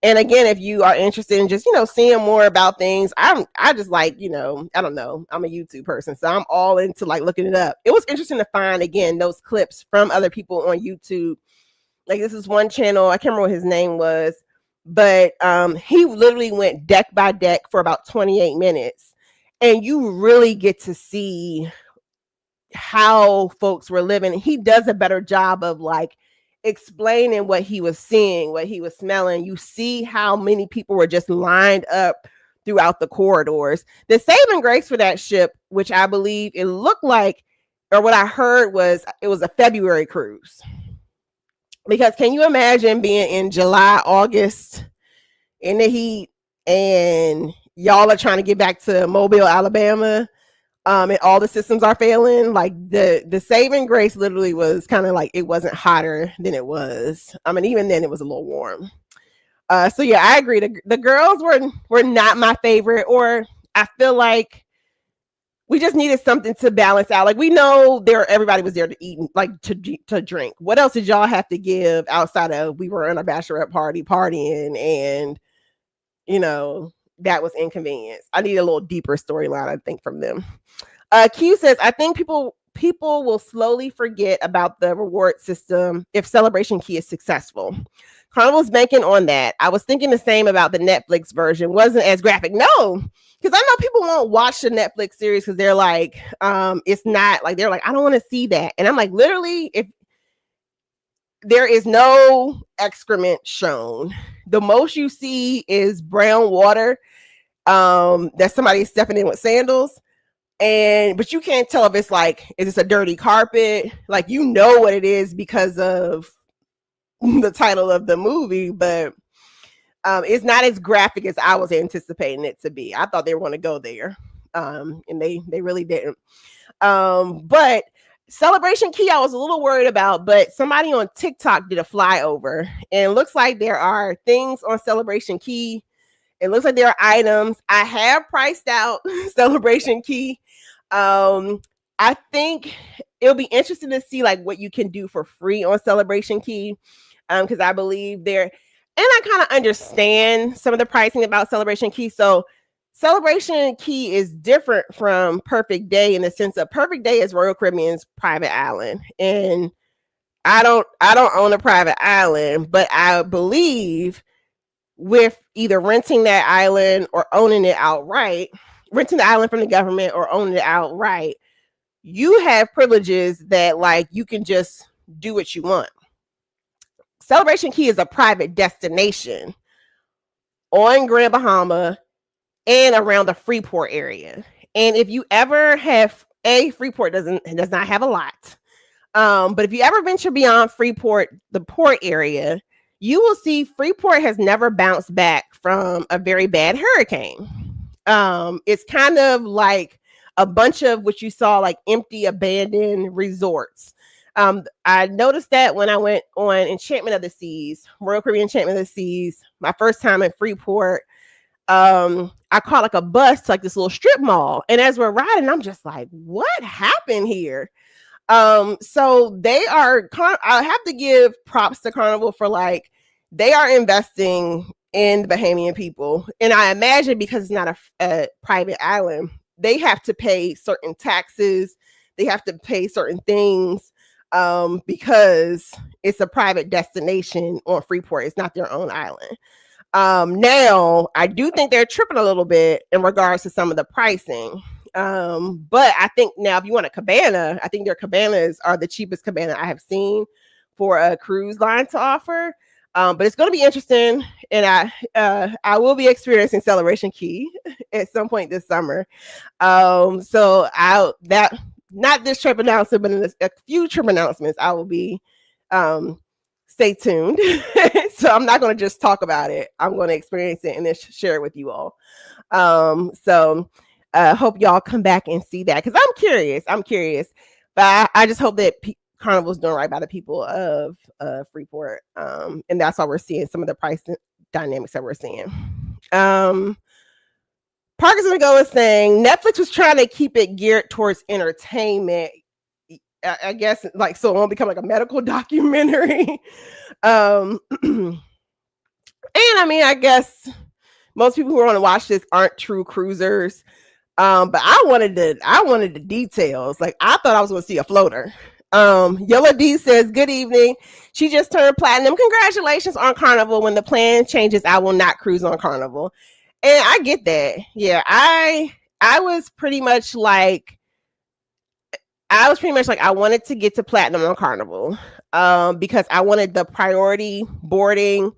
And again, if you are interested in just, seeing more about things, I just like, I don't know, I'm a YouTube person, so I'm all into like looking it up. It was interesting to find, again, those clips from other people on YouTube. Like, this is one channel, I can't remember what his name was, but he literally went deck by deck for about 28 minutes. And you really get to see how folks were living. He does a better job of like explaining what he was seeing, what he was smelling. You see how many people were just lined up throughout the corridors. The saving grace for that ship, which I believe it looked like, or what I heard was, it was a February cruise. Because can you imagine being in July, August in the heat and y'all are trying to get back to Mobile, Alabama, and all the systems are failing. Like the saving grace literally was kind of like it wasn't hotter than it was. I mean, even then it was a little warm. So yeah, I agree. The girls were not my favorite, or I feel like we just needed something to balance out. Like we know everybody was there to eat, like to drink. What else did y'all have to give outside of we were in a bachelorette party partying, and you know that was inconvenience. I need a little deeper storyline, I think, from them. Q says, I think people will slowly forget about the reward system if Celebration Key is successful. Carnival's banking on that. I was thinking the same about the Netflix version. Wasn't as graphic. No, because I know people won't watch the Netflix series because they're like, it's not like they're like, I don't want to see that. And I'm like, literally, if there is no excrement shown, the most you see is brown water. That somebody's stepping in with sandals. But you can't tell if it's like, is this a dirty carpet? Like, you know what it is because of the title of the movie, but it's not as graphic as I was anticipating it to be. I thought they were going to go there, and they really didn't. But Celebration Key, I was a little worried about, but somebody on TikTok did a flyover, and it looks like there are things on Celebration Key. It looks like there are items. I have priced out Celebration Key. I think it'll be interesting to see like what you can do for free on Celebration Key. Because I believe there, and I kind of understand some of the pricing about Celebration Key. So Celebration Key is different from Perfect Day in the sense of Perfect Day is Royal Caribbean's private island. And I don't own a private island, but I believe with either renting that island or owning it outright, renting the island from the government or owning it outright, you have privileges that like you can just do what you want. Celebration Key is a private destination on Grand Bahama and around the Freeport area. And if you ever have Freeport does not have a lot. But if you ever venture beyond Freeport, the port area, you will see Freeport has never bounced back from a very bad hurricane. It's kind of like a bunch of what you saw, like empty, abandoned resorts. I noticed that when I went on Enchantment of the Seas, Royal Caribbean Enchantment of the Seas, my first time at Freeport. I caught like a bus to like this little strip mall, and as we're riding, I'm just like, what happened here? So they are, I have to give props to Carnival for like, they are investing in the Bahamian people. And I imagine because it's not a private island, they have to pay certain taxes. They have to pay certain things, because it's a private destination on Freeport. It's not their own island. Now I do think they're tripping a little bit in regards to some of the pricing. But I think now if you want a cabana, I think their cabanas are the cheapest cabana I have seen for a cruise line to offer. But it's going to be interesting, and I will be experiencing Celebration Key at some point this summer. So not this trip announcement, but in a few trip announcements, I will be stay tuned. So I'm not going to just talk about it. I'm going to experience it and then share it with you all. So hope y'all come back and see that, because I'm curious, but I just hope that Carnival's doing right by the people of Freeport, and that's why we're seeing some of the price dynamics that we're seeing. Parkers gonna go is saying Netflix was trying to keep it geared towards entertainment, I guess, like, so it won't become like a medical documentary. And I mean, I guess most people who want to watch this aren't true cruisers. But I wanted the details. Like, I thought I was going to see a floater. Yellow D says, good evening. She just turned platinum. Congratulations on Carnival. When the plan changes, I will not cruise on Carnival. And I get that. Yeah, I was pretty much like, I wanted to get to platinum on Carnival, because I wanted the priority boarding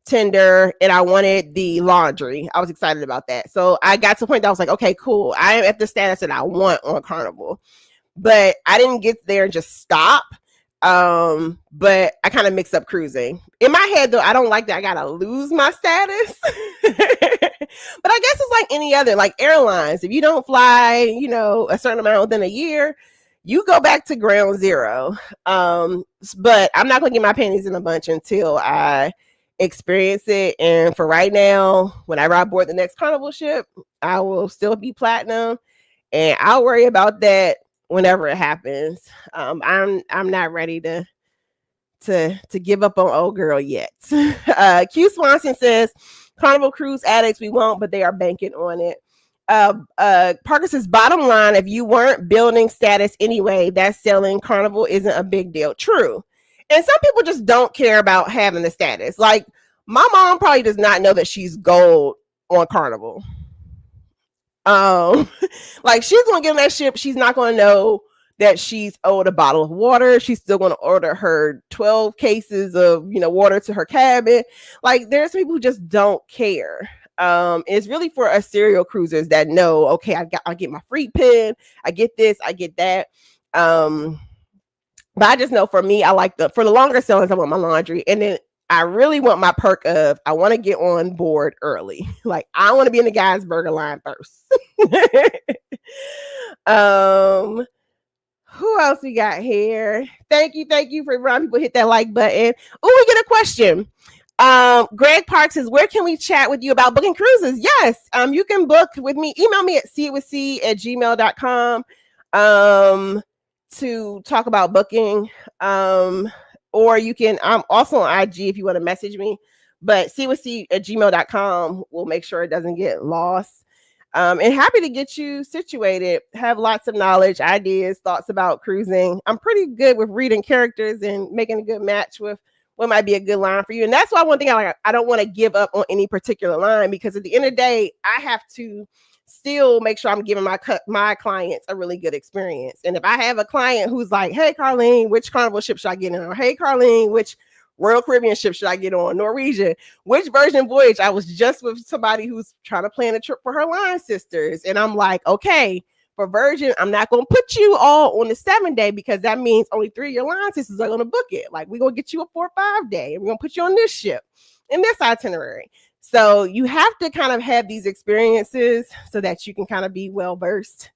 tender and I wanted the laundry. I was excited about that. So I got to the point that I was like, okay, cool. I am at the status that I want on Carnival, but I didn't get there and just stop. But I kind of mixed up cruising. In my head though, I don't like that I gotta lose my status. But But I guess it's like any other, like airlines. If you don't fly, a certain amount within a year, you go back to ground zero. But I'm not going to get my panties in a bunch until I experience it. And for right now, whenever I board the next Carnival ship, I will still be platinum, and I'll worry about that whenever it happens. I'm not ready to give up on old girl yet. Q Swanson says, Carnival cruise addicts, we won't, but they are banking on it. Parker says, bottom line, if you weren't building status anyway, that selling Carnival isn't a big deal. True. And some people just don't care about having the status. Like, my mom probably does not know that she's gold on Carnival. Like, she's gonna get on that ship, she's not gonna know that she's owed a bottle of water. She's still going to order her 12 cases of, water to her cabin. Like, there's people who just don't care. It's really for us serial cruisers that know, okay, I get my free pin, I get this, I get that. But I just know for me, I like for the longer sailings, I want my laundry, and then I really want my perk of I want to get on board early. Like, I want to be in the guys' burger line first. Who else we got here? Thank you for everyone. People hit that like button. Oh, we get a question. Greg Parks says, where can we chat with you about booking cruises? Yes, you can book with me. Email me at seeitwithc@gmail.com to talk about booking. Or you can, I'm also on IG if you want to message me, but seeitwithc@gmail.com will make sure it doesn't get lost. And happy to get you situated. Have lots of knowledge, ideas, thoughts about cruising. I'm pretty good with reading characters and making a good match with what might be a good line for you. And that's why one thing I don't want to give up on any particular line, because at the end of the day, I have to still make sure I'm giving my clients a really good experience. And if I have a client who's like, hey, Carlene, which Carnival ship should I get in? Or hey, Carlene, which Royal Caribbean ship should I get on? Norwegian, which Virgin Voyage? I was just with somebody who's trying to plan a trip for her line sisters. And I'm like, okay, for Virgin, I'm not going to put you all on the 7-day, because that means only 3 of your line sisters are going to book it. Like, we're going to get you a 4 or 5 day, and we're going to put you on this ship in this itinerary. So you have to kind of have these experiences so that you can kind of be well versed.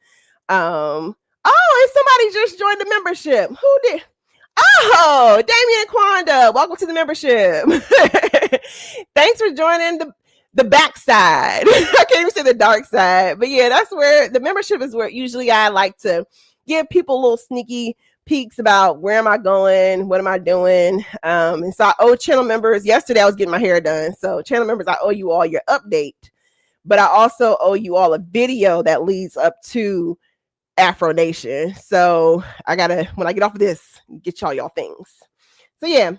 And somebody just joined the membership. Who did? Oh, Damian Quanda, welcome to the membership. Thanks for joining the backside. I can't even say the dark side, but yeah, that's where the membership is, where usually I like to give people a little sneaky peeks about where am I going, what am I doing. And so I owe channel members, yesterday I was getting my hair done. So channel members, I owe you all your update, but I also owe you all a video that leads up to Afro Nation. So I gotta, when I get off of this, get y'all things. So yeah,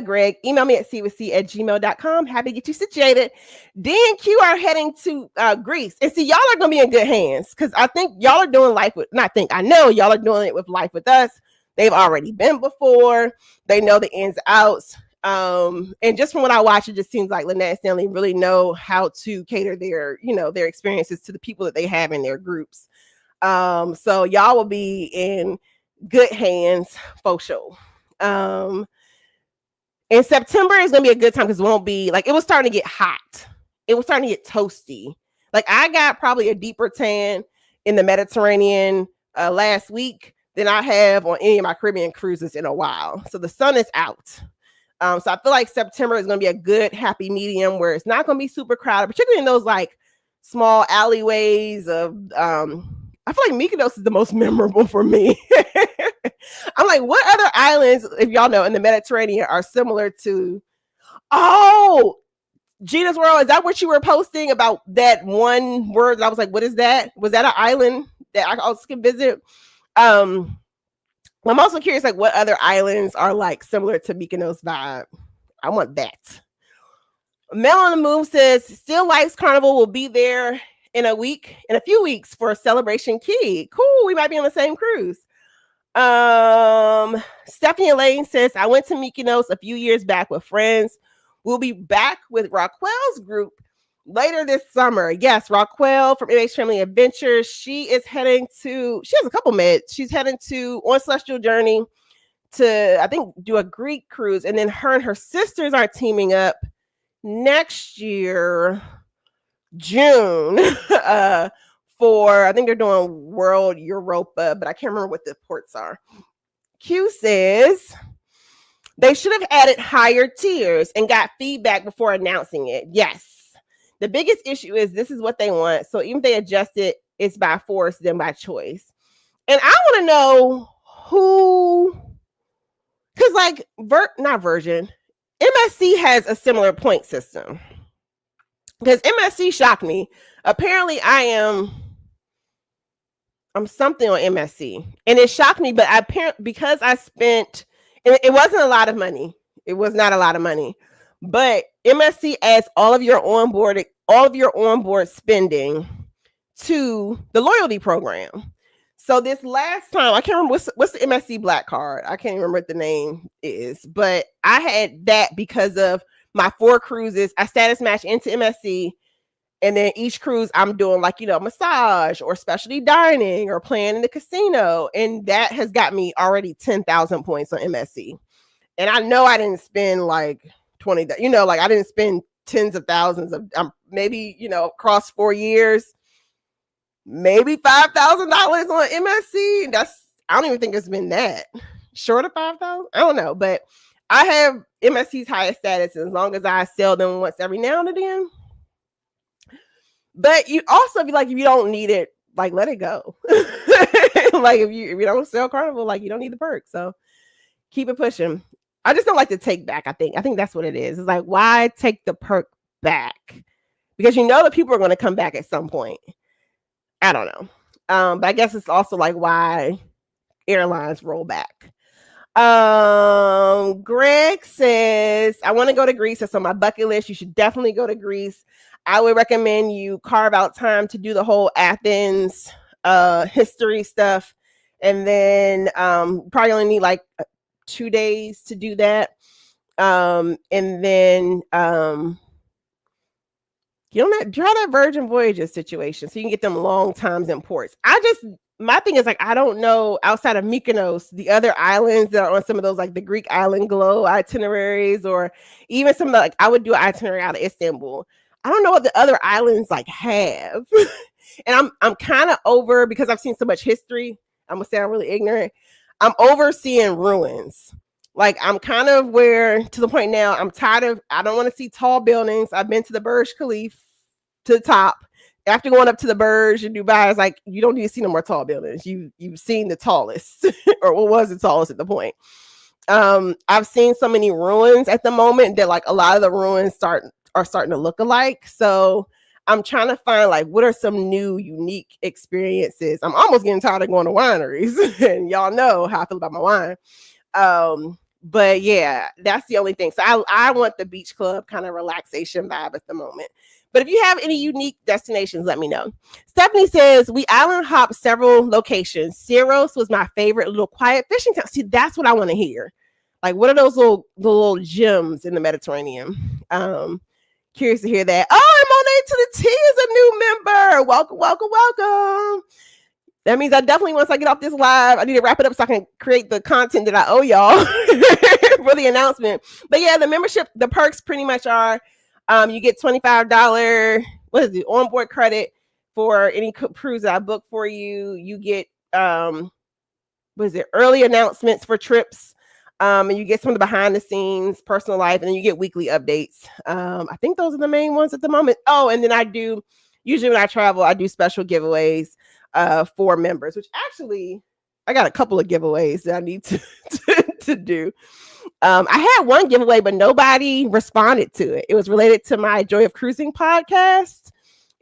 Greg, email me at seeitwithc@gmail.com. Happy to get you situated. D and Q are heading to Greece. And see, y'all are gonna be in good hands, because I think y'all are doing life with, I know y'all are doing it with Life With Us. They've already been before. They know the ins and outs. And just from what I watch, it just seems like Lynette and Stanley really know how to cater their experiences to the people that they have in their groups. So y'all will be in good hands for sure. And September is gonna be a good time, because it won't be like, it was starting to get hot. It was starting to get toasty. Like, I got probably a deeper tan in the Mediterranean last week than I have on any of my Caribbean cruises in a while. So the sun is out. So I feel like September is gonna be a good happy medium where it's not gonna be super crowded, particularly in those like small alleyways of I feel like Mykonos is the most memorable for me. I'm like, what other islands, if y'all know, in the Mediterranean are similar to, Gina's World? Is that what you were posting about, that one word? I was like, what is that? Was that an island that I also can visit? I'm also curious, like, what other islands are like similar to Mykonos vibe? I want that. Mel on the Move says, Still Life's Carnival will be there in a few weeks for Celebration Key. Cool, we might be on the same cruise. Stephanie Elaine says, I went to Mykonos a few years back with friends. We'll be back with Raquel's group later this summer. Yes, Raquel from MH Family Adventures. She has a couple meds. She's heading on Celestial Journey to, I think, do a Greek cruise. And then her and her sisters are teaming up next year June for, I think they're doing World Europa, but I can't remember what the ports are. Q says they should have added higher tiers and got feedback before announcing it. Yes. The biggest issue is this is what they want. So even if they adjust it, it's by force than by choice. And I want to know who, because like not Virgin, MSC has a similar point system. Because MSC shocked me. Apparently, I'm something on MSC, and it shocked me. But because I spent, it wasn't a lot of money. It was not a lot of money, but MSC adds all of your onboard spending to the loyalty program. So this last time, I can't remember what's the MSC Black card. I can't remember what the name is, but I had that because of my 4 cruises. I status match into MSC, and then each cruise I'm doing like, massage or specialty dining or playing in the casino. And that has got me already 10,000 points on MSC. And I know I didn't spend like 20, like I didn't spend tens of thousands of, maybe, across 4 years, maybe $5,000 on MSC. I don't even think it's been that short of 5,000. I don't know, but I have MSC's highest status as long as I sell them once every now and then. But you also, if you don't need it, like let it go. Like if you don't sell Carnival, like you don't need the perk. So keep it pushing. I just don't like to take back. I think that's what it is. It's like, why take the perk back? Because the people are going to come back at some point. I don't know. But I guess it's also like why airlines roll back. Greg says, I want to go to Greece. That's on my bucket list. You should definitely go to Greece. I would recommend you carve out time to do the whole Athens history stuff. And then probably only need like 2 days to do that. And then you don't try that Virgin Voyages situation so you can get them long times in ports. My thing is like, I don't know outside of Mykonos, the other islands that are on some of those like the Greek island glow itineraries, or even some of the, like I would do an itinerary out of Istanbul. I don't know what the other islands like have. And I'm kind of over, because I've seen so much history. I'm gonna say I'm really ignorant. I'm over seeing ruins. Like I'm kind of to the point now, I'm tired of, I don't want to see tall buildings. I've been to the Burj Khalifa, to the top. After going up to the Burj in Dubai, it's like, you don't need to see no more tall buildings. You've seen the tallest, or what was the tallest at the point. I've seen so many ruins at the moment that like a lot of the ruins are starting to look alike. So I'm trying to find like, what are some new unique experiences? I'm almost getting tired of going to wineries, and y'all know how I feel about my wine. But yeah, that's the only thing. So I want the beach club kind of relaxation vibe at the moment. But if you have any unique destinations, let me know. Stephanie says, we island hopped several locations. Syros was my favorite little quiet fishing town. See, that's what I want to hear. Like, what are those little gems in the Mediterranean? Curious to hear that. Oh, Monet to the T is a new member. Welcome, welcome, welcome. That means I definitely, once I get off this live, I need to wrap it up so I can create the content that I owe y'all for the announcement. But yeah, the membership, the perks pretty much are, you get $25, onboard credit for any cruise that I book for you. You get, early announcements for trips. And you get some of the behind the scenes, personal life, and then you get weekly updates. I think those are the main ones at the moment. Oh, and then usually when I travel, I do special giveaways for members, which actually I got a couple of giveaways that I need to do. I had one giveaway, but nobody responded to it. It was related to my Joy of Cruising podcast.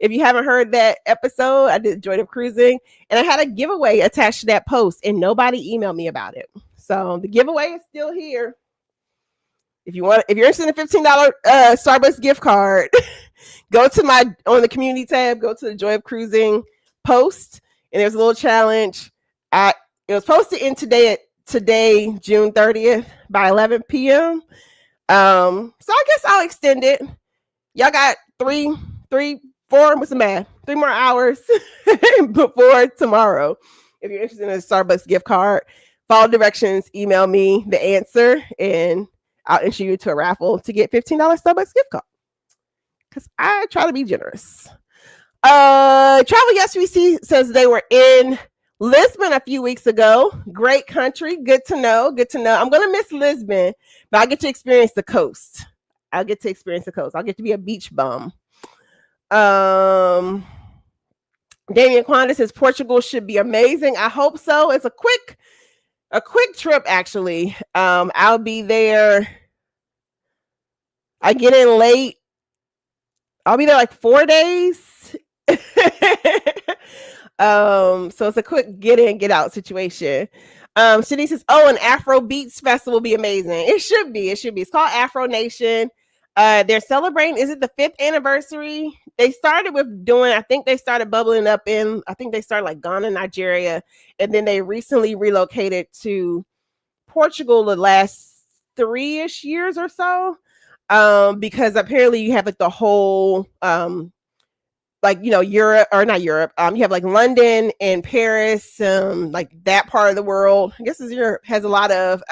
If you haven't heard that episode, I did Joy of Cruising, and I had a giveaway attached to that post, and nobody emailed me about it. So the giveaway is still here. If you're interested in a $15 Starbucks gift card, go to on the community tab, go to the Joy of Cruising post, and there's a little challenge. It was posted in today, June 30th by 11 p.m. So I guess I'll extend it. Y'all got 3 more hours before tomorrow. If you're interested in a Starbucks gift card, follow directions, email me the answer, and I'll enter you to a raffle to get $15 Starbucks gift card. Because I try to be generous. Travel Yes We See says they were in Lisbon a few weeks ago. Great country. Good to know. Good to know. I'm gonna miss Lisbon, but I get to experience the coast. I'll get to experience the coast. I'll get to be a beach bum. Damian Quanda says Portugal should be amazing. I hope so. It's a quick trip actually. I'll be there. I get in late. I'll be there like 4 days. So it's a quick get in, get out situation. Shanice says, "Oh, an Afro Beats festival will be amazing." It should be. It should be. It's called Afro Nation. They're celebrating. Is it the 5th anniversary? They started with doing. I think they started bubbling up in. I think they started like Ghana, Nigeria, and then they recently relocated to Portugal the last 3-ish years or so. Because apparently you have like the whole like Europe, or not Europe. You have like London and Paris, like that part of the world. I guess Europe has a lot of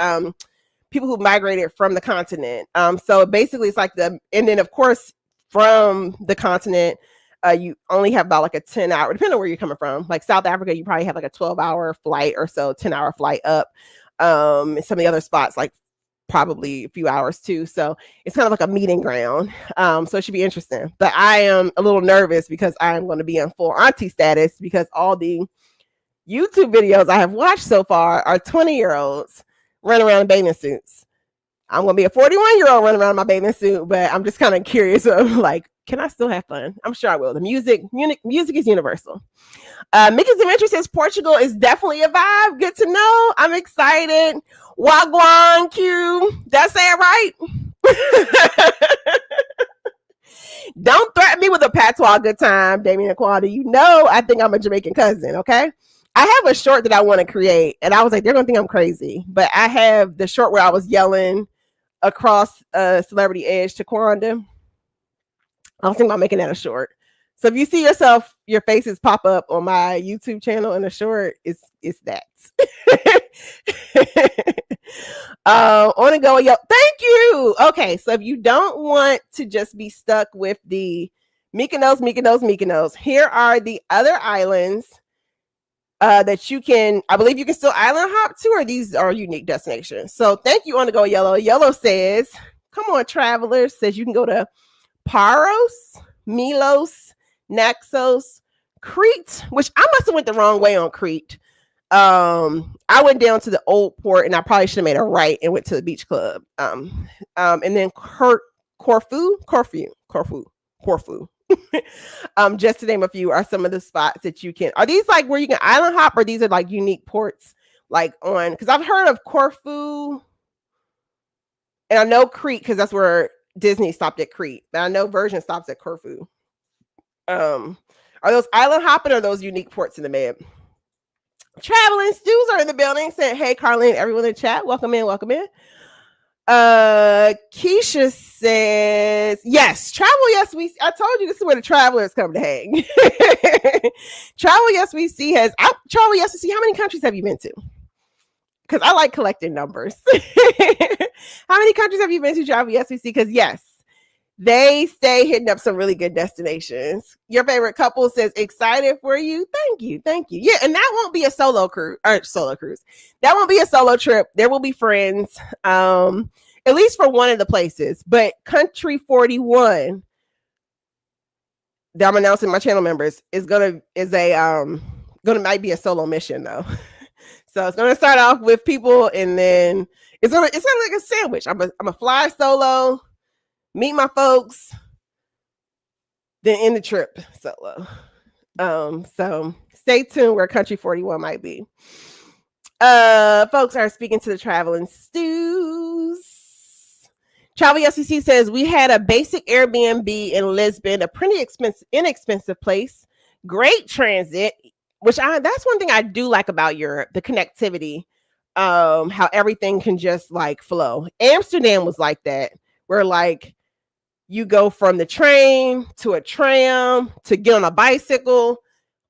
people who migrated from the continent. So basically it's like and then of course from the continent, you only have about like a 10-hour, depending on where you're coming from. Like South Africa, you probably have like a 12-hour flight or so, 10-hour flight up. And some of the other spots like probably a few hours too. So it's kind of like a meeting ground. So it should be interesting. But I am a little nervous because I am going to be in full auntie status because all the YouTube videos I have watched so far are 20-year-olds running around in bathing suits. I'm going to be a 41-year-old running around in my bathing suit, but I'm just kind of curious of like, can I still have fun? I'm sure I will. The music is universal. Mickey's Adventure says Portugal is definitely a vibe. Good to know. I'm excited. Wagwan Q. Did I say it right? Don't threaten me with a patois good time, Damien Aquada. You know I think I'm a Jamaican cousin, okay? I have a short that I want to create, and I was like, they're going to think I'm crazy. But I have the short where I was yelling across Celebrity Edge to Kwanda. I was thinking about making that a short. So if you see your faces pop up on my YouTube channel in a short, it's that. On and go, yo. Thank you. Okay, so if you don't want to just be stuck with the Mykonos, here are the other islands that you can, I believe you can still island hop to, or these are unique destinations. So thank you, On the Go Yellow. Yellow says, come on, travelers, says you can go to Paros, Milos, Naxos, Crete, which I must have went the wrong way on Crete. I went down to the old port and I probably should have made a right and went to the beach club. And then Corfu. Just to name a few are some of the spots that you can. Are these like where you can island hop, or these are like unique ports? Like on, because I've heard of Corfu, and I know Crete because that's where Disney stopped at Crete, but I know Virgin stops at Corfu. Are those island hopping or those unique ports in the map? Traveling Stews are in the building. Saying, hey, Carlene, everyone in the chat, welcome in. Keisha says, yes, Travel Yes We See. I told you this is where the travelers come to hang. Travel Yes We See Travel Yes We See. How many countries have you been to? Because I like collecting numbers. How many countries have you been to, Travel Yes We See? Because yes, they stay hitting up some really good destinations. Your favorite couple says, excited for you. Thank you. Yeah, and that won't be a solo cruise. That won't be a solo trip. There will be friends, at least for one of the places. But Country 41, that I'm announcing my channel members, might be a solo mission though. So it's gonna start off with people, and then it's gonna like a sandwich. I'm a fly solo, meet my folks, then end the trip solo. So stay tuned where Country 41 might be. Folks are speaking to the Traveling Stews. Travel SEC says we had a basic Airbnb in Lisbon, a pretty inexpensive place, great transit, which that's one thing I do like about Europe, the connectivity, how everything can just like flow. Amsterdam was like that, where like you go from the train to a tram to get on a bicycle,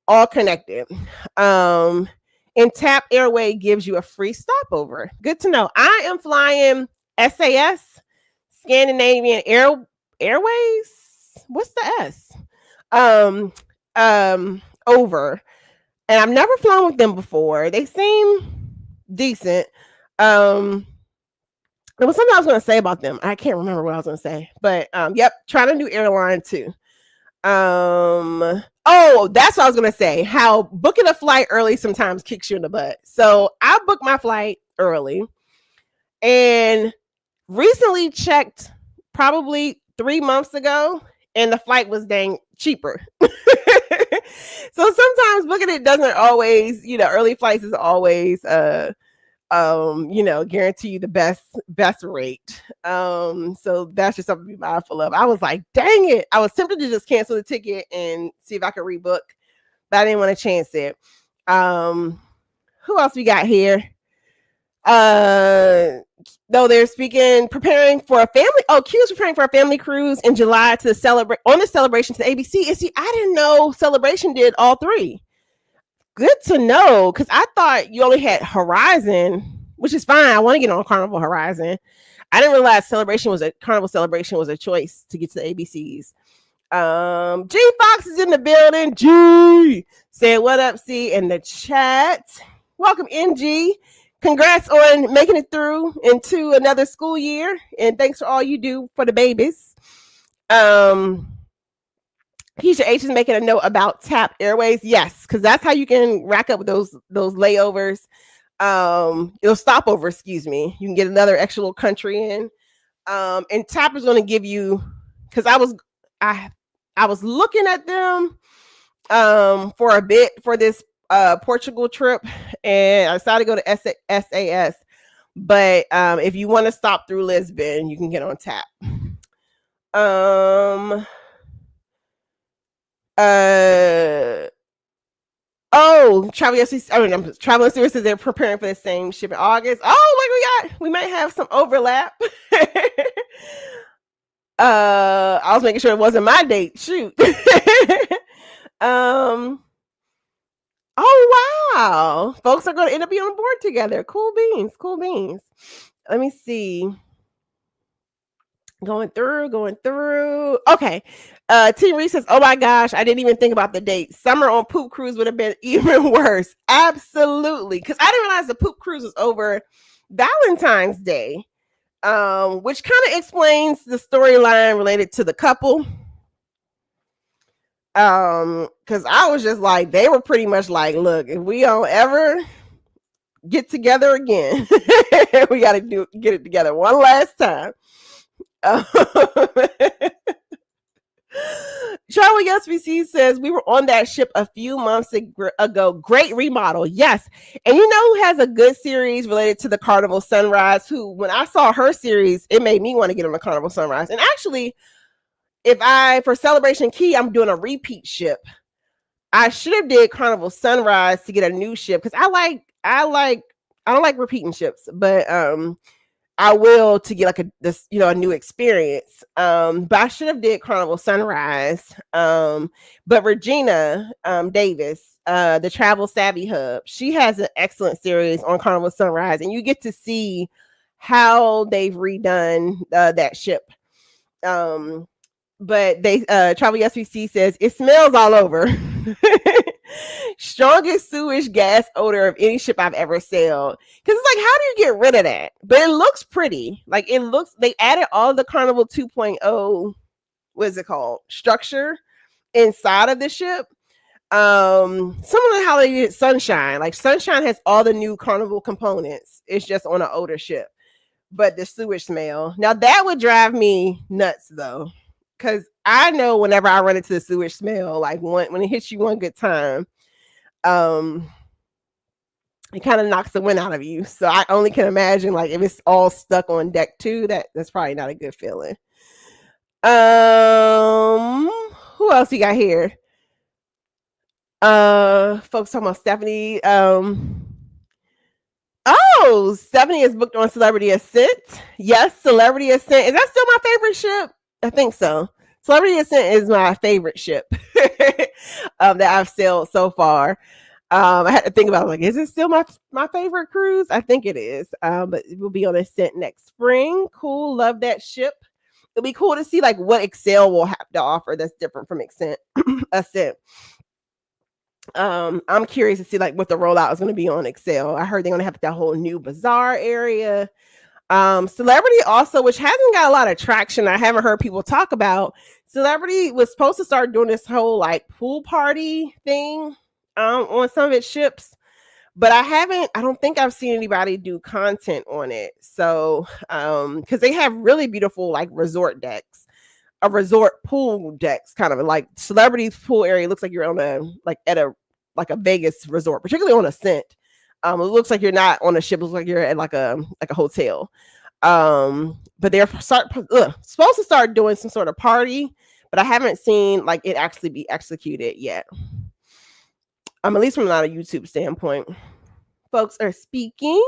all connected. And Tap Airway gives you a free stopover. Good to know. I am flying SAS, Scandinavian Airways. What's the S? over, and I've never flown with them before. They seem decent. There was something I was going to say about them. I can't remember what I was going to say, but yep, trying a new airline too. Oh, that's what I was going to say. How booking a flight early sometimes kicks you in the butt. So I booked my flight early and recently checked probably 3 months ago, and the flight was dang cheaper. So sometimes booking it doesn't always, early flights is always guarantee you the best rate. So that's just something to be mindful of. I was like, dang it. I was tempted to just cancel the ticket and see if I could rebook, but I didn't want to chance it. Who else we got here? No, they're preparing for a family. Oh, Q's preparing for a family cruise in July to celebrate on the celebration to the ABC. And see, I didn't know Celebration did all three. Good to know, because I thought you only had Horizon, which is fine. I want to get on Carnival Horizon. I didn't realize Carnival Celebration was a choice to get to the ABCs. G Fox is in the building. G said, "What up, C?" in the chat. Welcome, NG. Congrats on making it through into another school year, and thanks for all you do for the babies. Keisha H is making a note about TAP Airways. Yes, because that's how you can rack up those layovers. Stopover, excuse me. You can get another extra little country in. And TAP is going to give you, because I was looking at them for a bit for this Portugal trip, and I decided to go to SAS. But if you want to stop through Lisbon, you can get on TAP. Travel services, they're preparing for the same ship in August. Oh, we might have some overlap. I was making sure it wasn't my date. Shoot. Oh wow, folks are going to end up being on board together. Cool beans. Let me see. Going through. Okay. T Reese says, "Oh my gosh, I didn't even think about the date. Summer on Poop Cruise would have been even worse." Absolutely, because I didn't realize the Poop Cruise was over Valentine's Day, which kind of explains the storyline related to the couple. Because I was just like, they were pretty much like, look, if we don't ever get together again, we got to get it together one last time. Charlie SBC says, "We were on that ship a few months ago. Great remodel." Yes. And you know who has a good series related to the Carnival Sunrise, who, when I saw her series, it made me want to get on the Carnival Sunrise. And actually, for Celebration Key, I'm doing a repeat ship. I should have did Carnival Sunrise to get a new ship, because I don't like repeating ships, but I will to get like a new experience. But I should have did Carnival Sunrise. But Regina Davis, the Travel Savvy Hub, she has an excellent series on Carnival Sunrise, and you get to see how they've redone that ship. But Travel SVC says it smells all over. Strongest sewage gas odor of any ship I've ever sailed. Because it's like, how do you get rid of that? But it looks pretty. Like, they added all the Carnival 2.0, what is it called? Structure inside of the ship. Similar to how they did Sunshine. Like, Sunshine has all the new Carnival components. It's just on an older ship. But the sewage smell. Now, that would drive me nuts, though. Because I know whenever I run into the sewage smell, like when it hits you one good time, it kind of knocks the wind out of you. So I only can imagine, like, if it's all stuck on deck too, that's probably not a good feeling. Who else we got here? Folks talking about Stephanie. Stephanie is booked on Celebrity Ascent. Yes, Celebrity Ascent. Is that still my favorite ship? I think so. Celebrity Ascent is my favorite ship that I've sailed so far. I had to think about, like, is it still my favorite cruise? I think it is. But it will be on Ascent next spring. Cool. Love that ship. It'll be cool to see, like, what Excel will have to offer that's different from Ascent. I'm curious to see like what the rollout is going to be on Excel. I heard they're going to have that whole new bazaar area. Celebrity also, which hasn't got a lot of traction, I haven't heard people talk about. Celebrity was supposed to start doing this whole like pool party thing on some of its ships, but I don't think I've seen anybody do content on it. So, because they have really beautiful like resort decks, a resort pool decks, kind of like celebrity pool area. Looks like you're on a like at a like a Vegas resort, particularly on Ascent. It looks like you're not on a ship. It looks like you're at like a hotel. But they're supposed to start doing some sort of party, but I haven't seen like it actually be executed yet. At least from not a YouTube standpoint. Folks are speaking.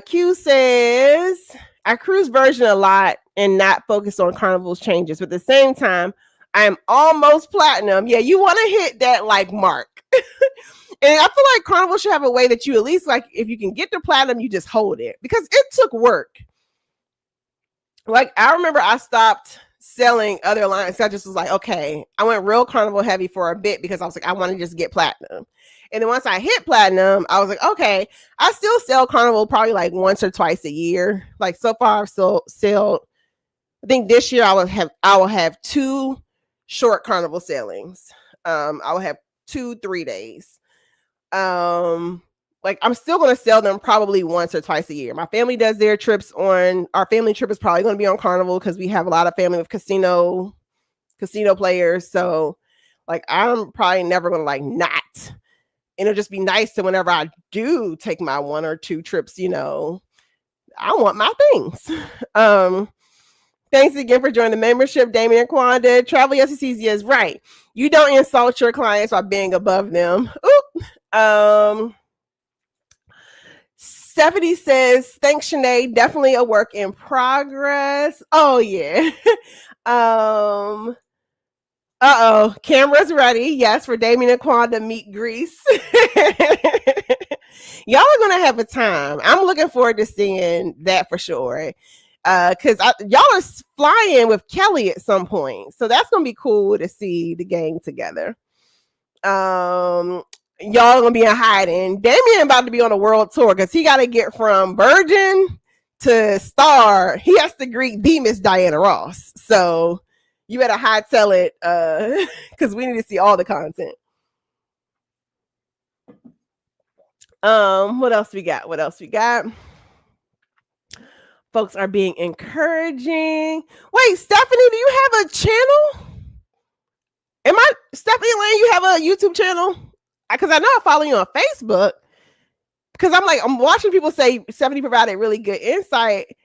Q says I cruise Virgin a lot and not focus on Carnival's changes, but at the same time, I am almost platinum. Yeah, you want to hit that like mark. And I feel like Carnival should have a way that you at least like if you can get to platinum, you just hold it because it took work. Like I remember I stopped selling other lines. I just was like, okay, I went real Carnival heavy for a bit because I was like, I want to just get platinum. And then once I hit platinum, I was like, okay, I still sell Carnival probably like once or twice a year. Like so far, I've still sold. I think this year I will have 2 short Carnival sailings. I will have 2-3 days. Like I'm still going to sell them probably once or twice a year. My family does their trips on, our family trip is probably going to be on Carnival because we have a lot of family with casino players. So like I'm probably never going to like not. And it'll just be nice to whenever I do take my 1 or 2 trips, you know, I want my things. Thanks again for joining the membership, Damien and Kwanda. Travel SECs is right. You don't insult your clients by being above them. Oop. Stephanie says, thanks, Sinead. Definitely a work in progress. Oh, yeah. Camera's ready. Yes, for Damien and Kwanda meet Greece. Y'all are going to have a time. I'm looking forward to seeing that for sure. Because y'all are flying with Kelly at some point. So that's going to be cool to see the gang together. Y'all gonna be in hiding. Damien about to be on a world tour because he got to get from Virgin to Star. He has to greet the Miss Diana Ross. So you better hide tell it because we need to see all the content. What else we got? Folks are being encouraging. Wait, Stephanie, do you have a channel? Stephanie Lane, you have a YouTube channel? Because I know I follow you on Facebook. Because I'm watching people say Stephanie provided really good insight.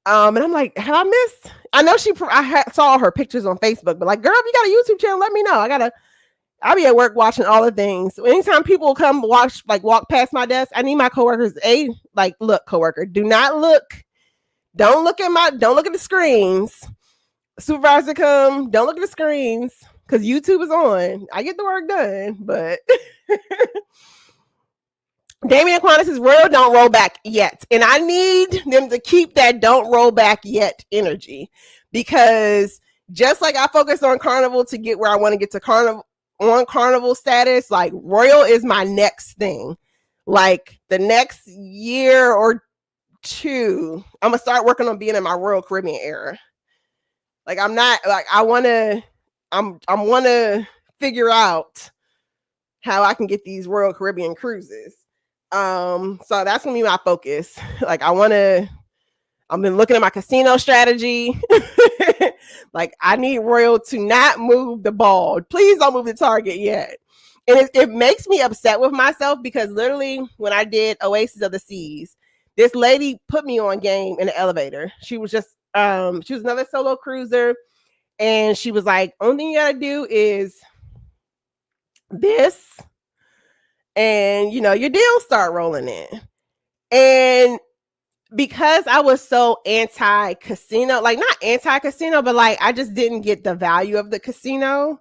And I'm like, have I missed? I know I saw her pictures on Facebook, but like, girl, if you got a YouTube channel, let me know. I'll be at work watching all the things. So anytime people come walk past my desk, I need my coworkers, look, coworker, don't look at the screens. Supervisor come, don't look at the screens because YouTube is on. I get the work done, but Damien Quantis is real, don't roll back yet. And I need them to keep that don't roll back yet energy because just like I focus on Carnival to get where I want to get to Carnival status, like Royal is my next thing. Like the next year or 2, I'm gonna start working on being in my Royal Caribbean era. Like I'm not like I want to figure out how I can get these Royal Caribbean cruises. So that's gonna be my focus. Like I've been looking at my casino strategy. Like I need Royal to not move the ball. Please don't move the target yet. And it makes me upset with myself because literally when I did Oasis of the Seas, this lady put me on game in the elevator. She was another solo cruiser. And she was like, only thing you gotta do is this. And, your deals start rolling in. And because I was so anti-casino, like not anti-casino, but like I just didn't get the value of the casino.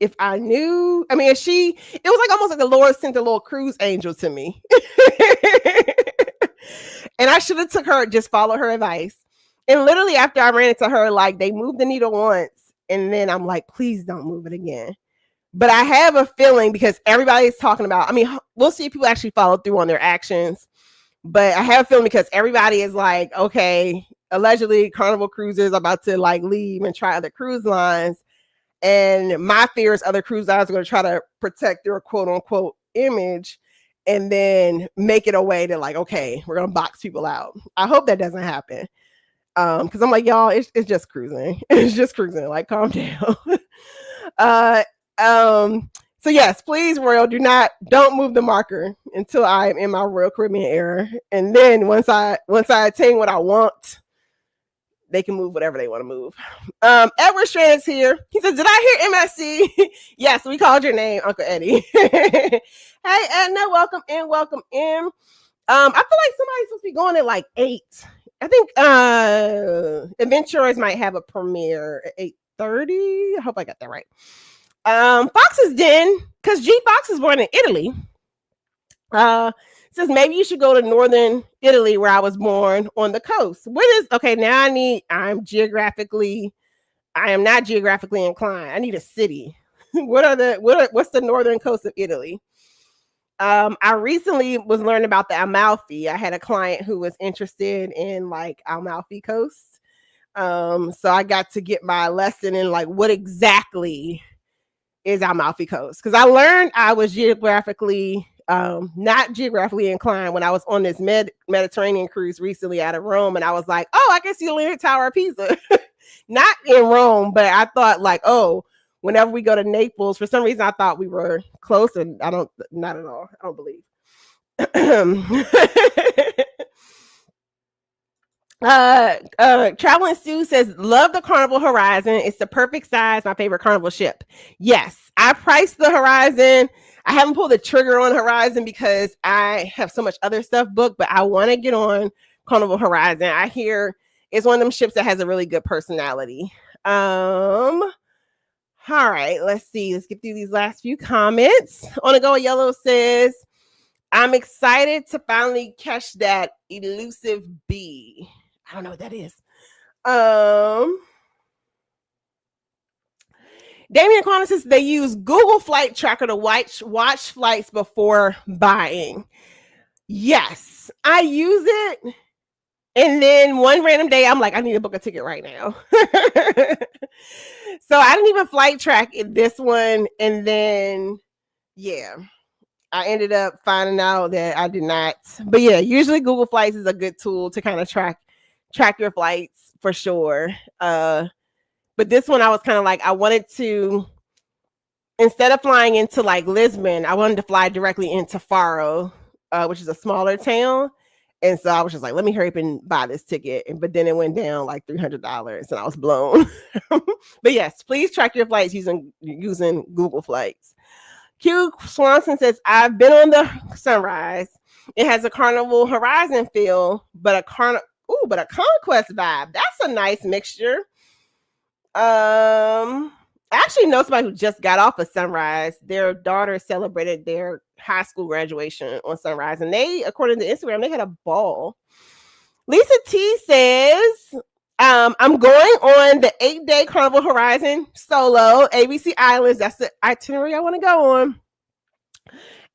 If I knew, it was like almost like the Lord sent a little cruise angel to me. And I should have took her, just follow her advice. And literally after I ran into her, like they moved the needle once. And then I'm like, please don't move it again. But I have a feeling because everybody's talking about, I mean, we'll see if people actually follow through on their actions. But I have a feeling because everybody is like, okay, allegedly Carnival Cruises about to like leave and try other cruise lines. And my fear is other cruise lines are going to try to protect their quote unquote image and then make it a way to like, okay, we're going to box people out. I hope that doesn't happen. Because I'm like, y'all, it's just cruising. It's just cruising. Like, calm down. uh, so yes, please, Royal, don't move the marker until I am in my Royal Caribbean era. And then once I attain what I want, they can move whatever they want to move. Edward Strand's here. He says, did I hear MSC? Yes, we called your name, Uncle Eddie. Hey, Edna, welcome in, welcome in. I feel like somebody's supposed to be going at like 8. I think Adventurers might have a premiere at 8:30. I hope I got that right. Fox's Den, because G Fox is born in Italy. Says maybe you should go to northern Italy where I was born on the coast. What is okay? Now I am not geographically inclined. I need a city. What's the northern coast of Italy? I recently was learning about the Amalfi. I had a client who was interested in like Amalfi Coast. So I got to get my lesson in like what exactly is Amalfi Coast. Because I learned I was not geographically inclined when I was on this Mediterranean cruise recently out of Rome. And I was like, oh, I can see the Leaning Tower of Pisa. Not in Rome, but I thought like, oh, whenever we go to Naples, for some reason, I thought we were close, and not at all. I don't believe. Traveling Sue says, love the Carnival Horizon. It's the perfect size. My favorite Carnival ship. Yes, I priced the Horizon. I haven't pulled the trigger on Horizon because I have so much other stuff booked, but I want to get on Carnival Horizon. I hear it's one of them ships that has a really good personality. All right, let's see. Let's get through these last few comments. On a Go Yellow says, I'm excited to finally catch that elusive bee. I don't know what that is. Damian Quanah says they use Google Flight Tracker to watch flights before buying. Yes, I use it. And then one random day, I'm like, I need to book a ticket right now. So I didn't even flight track this one. And then, yeah, I ended up finding out that I did not. But yeah, usually Google Flights is a good tool to kind of track your flights for sure. But this one, I was kind of like, I wanted to, instead of flying into like Lisbon, I wanted to fly directly into Faro, which is a smaller town. And so I was just like, let me hurry up and buy this ticket. But then it went down like $300 and I was blown. But yes, please track your flights using Google Flights. Q Swanson says, I've been on the Sunrise. It has a Carnival Horizon feel, but a Conquest vibe. That's a nice mixture. I actually know somebody who just got off of Sunrise. Their daughter celebrated their high school graduation on Sunrise, and they, according to Instagram, they had a ball. Lisa T says, I'm going on the 8-day Carnival Horizon solo, ABC Islands. That's the itinerary I want to go on.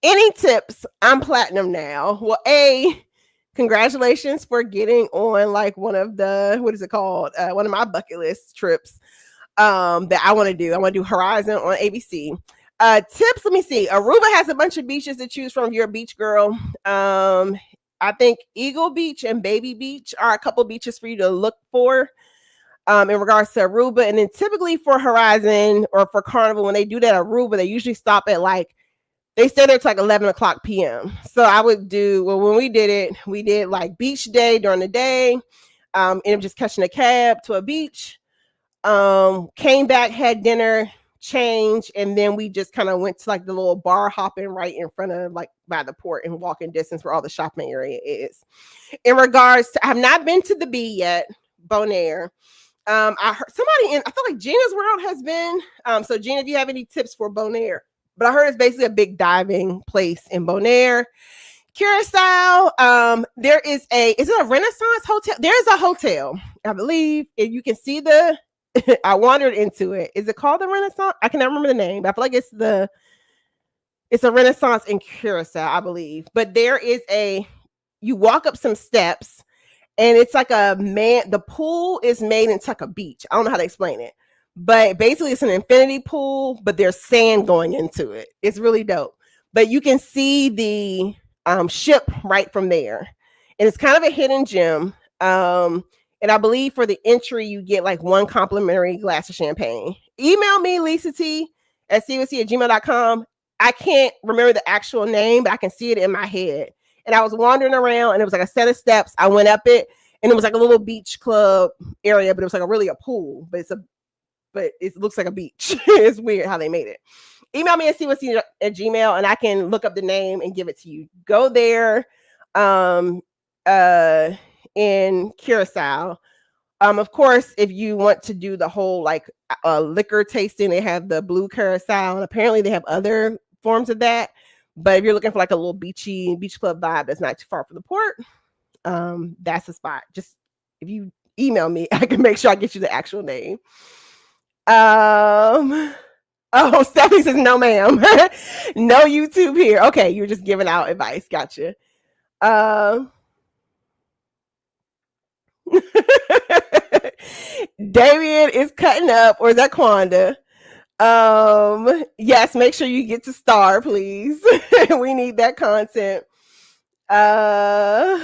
Any tips? I'm platinum now. Well, congratulations for getting on like one of the, what is it called? One of my bucket list trips that I want to do. I want to do Horizon on ABC. Tips, let me see. Aruba has a bunch of beaches to choose from if you're a beach girl. I think Eagle Beach and Baby Beach are a couple beaches for you to look for in regards to Aruba. And then typically for Horizon or for Carnival, when they do that Aruba, they usually stop at like, they stay there to like 11 o'clock p.m. So I would do, well, when we did like beach day during the day, ended up just catching a cab to a beach, came back, had dinner, change, and then we just kind of went to like the little bar hopping right in front of like by the port and walking distance where all the shopping area is. In regards to, I have not been to the Bee yet, Bonaire. I heard somebody I feel like Gina's World has been. So Gina, if you have any tips for Bonaire, but I heard it's basically a big diving place in Bonaire. Curacao, is it a Renaissance hotel? There is a hotel, I believe, and you can see the I wandered into it. Is it called the Renaissance? I cannot remember the name, but I feel like it's a Renaissance in Curacao, I believe. But there is you walk up some steps, and it's like the pool is made into like a beach. I don't know how to explain it, but basically it's an infinity pool, but there's sand going into it. It's really dope. But you can see the ship right from there. And it's kind of a hidden gem. And I believe for the entry, you get like one complimentary glass of champagne. Email me, Lisa T at cwc@gmail.com. I can't remember the actual name, but I can see it in my head. And I was wandering around, and it was like a set of steps. I went up it, and it was like a little beach club area, but it was like really a pool. But it looks like a beach. It's weird how they made it. Email me at cwc@gmail, and I can look up the name and give it to you. Go there in Curacao. Of course, if you want to do the whole like liquor tasting, they have the blue Curacao, and apparently they have other forms of that. But if you're looking for like a little beach club vibe that's not too far from the port, that's the spot. Just if you email me, I can make sure I get you the actual name. Oh, Stephanie says no, ma'am. No YouTube here. Okay, you're just giving out advice. Gotcha. Damien is cutting up, or is that Quanda? Yes, make sure you get to Star, please. We need that content. Love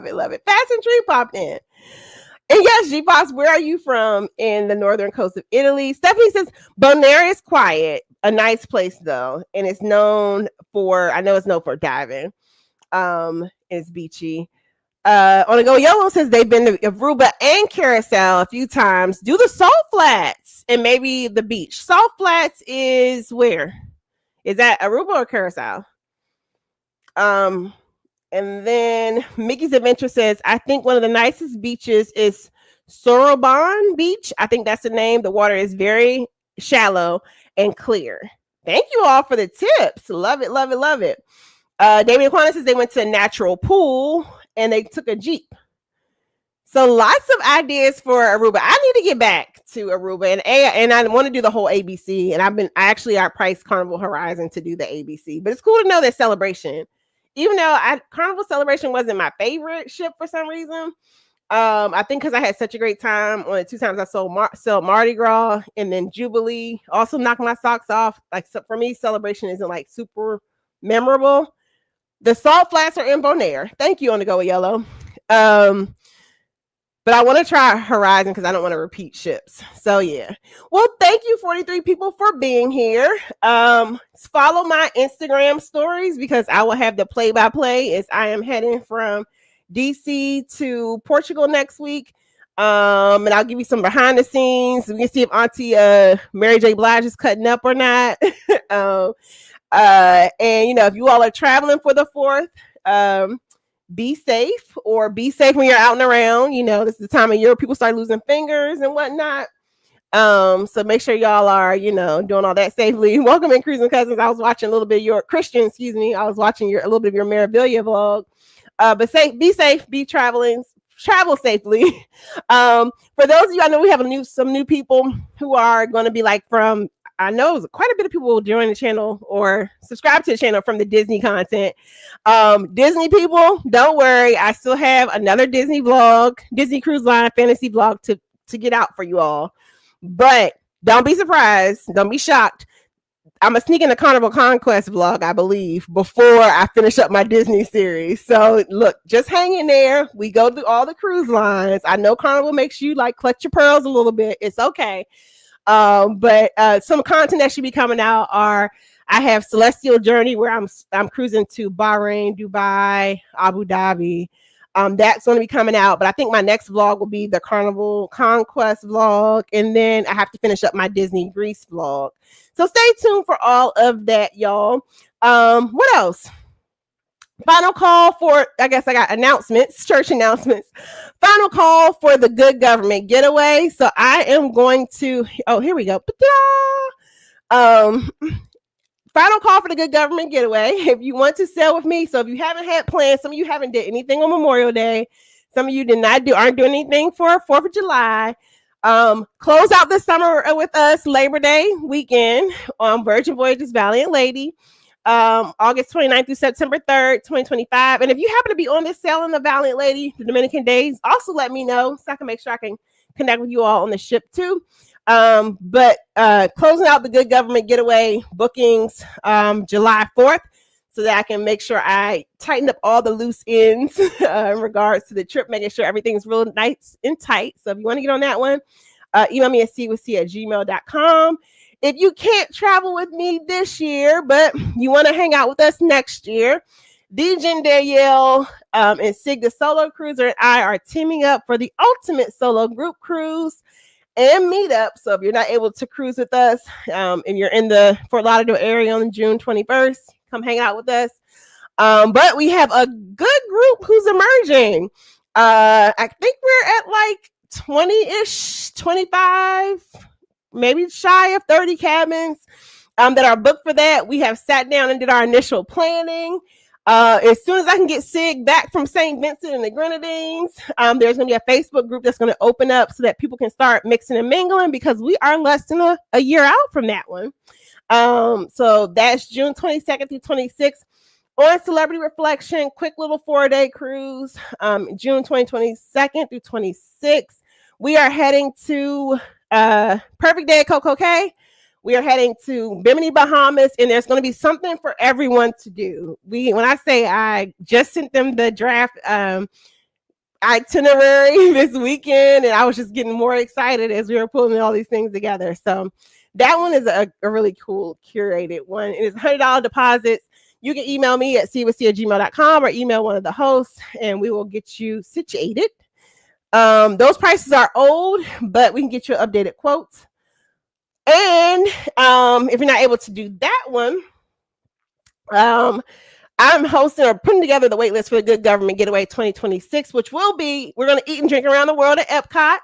it. Fast and Tree popped in. And yes, G-Pops, where are you from in the northern coast of Italy? Stephanie says Bonaire is quiet, a nice place though, and it's known for diving. It's beachy. On the Go Yellow says they've been to Aruba and Curacao a few times. Do the Salt Flats and maybe the beach. Salt Flats is where? Is that Aruba or Curacao? And then Mickey's Adventure says, I think one of the nicest beaches is Soroban Beach. I think that's the name. The water is very shallow and clear. Thank you all for the tips. Love it. David Aquana says they went to a natural pool and they took a Jeep. So lots of ideas for Aruba. I need to get back to Aruba, and I want to do the whole ABC. And I priced Carnival Horizon to do the ABC, but it's cool to know that Celebration. Even though Carnival Celebration wasn't my favorite ship for some reason, I think because I had such a great time on the 2 times I sold Mardi Gras and then Jubilee, also knocked my socks off. Like, so for me, Celebration isn't like super memorable. The Salt Flats are in Bonaire. Thank you, On the Go with Yellow. But I want to try Horizon because I don't want to repeat ships. So yeah. Well, thank you 43 people for being here. Follow my Instagram stories because I will have the play-by-play as I am heading from DC to Portugal next week. And I'll give you some behind the scenes. We can see if Auntie Mary J. Blige is cutting up or not. And if you all are traveling for the 4th, be safe when you're out and around. This is the time of year people start losing fingers and whatnot. So make sure y'all are, doing all that safely. Welcome in, Cruising Cousins. I was watching a little bit of your I was watching a little bit of your Maravilla vlog. But be safe, travel safely. For those of you, I know we have some new people who are going to be like from, I know quite a bit of people will join the channel or subscribe to the channel from the Disney content. Disney people, don't worry. I still have another Disney Cruise Line fantasy vlog to get out for you all. But don't be surprised. Don't be shocked. I'm a sneak in the Carnival Conquest vlog, I believe, before I finish up my Disney series. So look, just hang in there. We go through all the cruise lines. I know Carnival makes you like clutch your pearls a little bit. It's okay. But some content that should be coming out I have Celestial Journey where I'm cruising to Bahrain, Dubai, Abu Dhabi. That's going to be coming out, but I think my next vlog will be the Carnival Conquest vlog, and then I have to finish up my Disney Greece vlog. So stay tuned for all of that, y'all. What else? Final call for, I guess I got church announcements. Final call for the Good Government Getaway. So I am going to, here we go. Final call for the Good Government Getaway. If you want to sail with me, so if you haven't had plans, some of you haven't did anything on Memorial Day, Some of you aren't doing anything for 4th of July. Close out the summer with us Labor Day weekend on Virgin Voyages Valiant Lady. August 29th through September 3rd, 2025. And if you happen to be on this sale in the Valiant Lady, the Dominican days, also let me know so I can make sure I can connect with you all on the ship too. But closing out the Good Government Getaway bookings July 4th, so that I can make sure I tighten up all the loose ends in regards to the trip, making sure everything's real nice and tight. So if you want to get on that one, email me at cwc@gmail.com. If you can't travel with me this year, but you want to hang out with us next year, DJ Danielle and Sig the Solo Cruiser and I are teaming up for the ultimate solo group cruise and meetup. So if you're not able to cruise with us, and you're in the Fort Lauderdale area on June 21st, come hang out with us. But we have a good group who's emerging. I think we're at like 20-ish, 25, maybe shy of 30 cabins that are booked for that. We have sat down and did our initial planning. As soon as I can get Sig back from St. Vincent and the Grenadines, there's going to be a Facebook group that's going to open up so that people can start mixing and mingling, because we are less than a year out from that one. So that's June 22nd through 26th on Celebrity Reflection, quick little 4-day cruise. June 22nd through 26th, we are heading to Perfect Day at Coco Cay. We are heading to Bimini, Bahamas, and there's going to be something for everyone to do. When I say I just sent them the draft itinerary this weekend, and I was just getting more excited as we were pulling all these things together. So that one is a really cool curated one. It is $100 deposits. You can email me at cwc@gmail.com or email one of the hosts, and we will get you situated. Those prices are old, but we can get you an updated quote. And if you're not able to do that one, I'm hosting or putting together the wait list for the Good Government Getaway 2026, which will be, we're going to eat and drink around the world at Epcot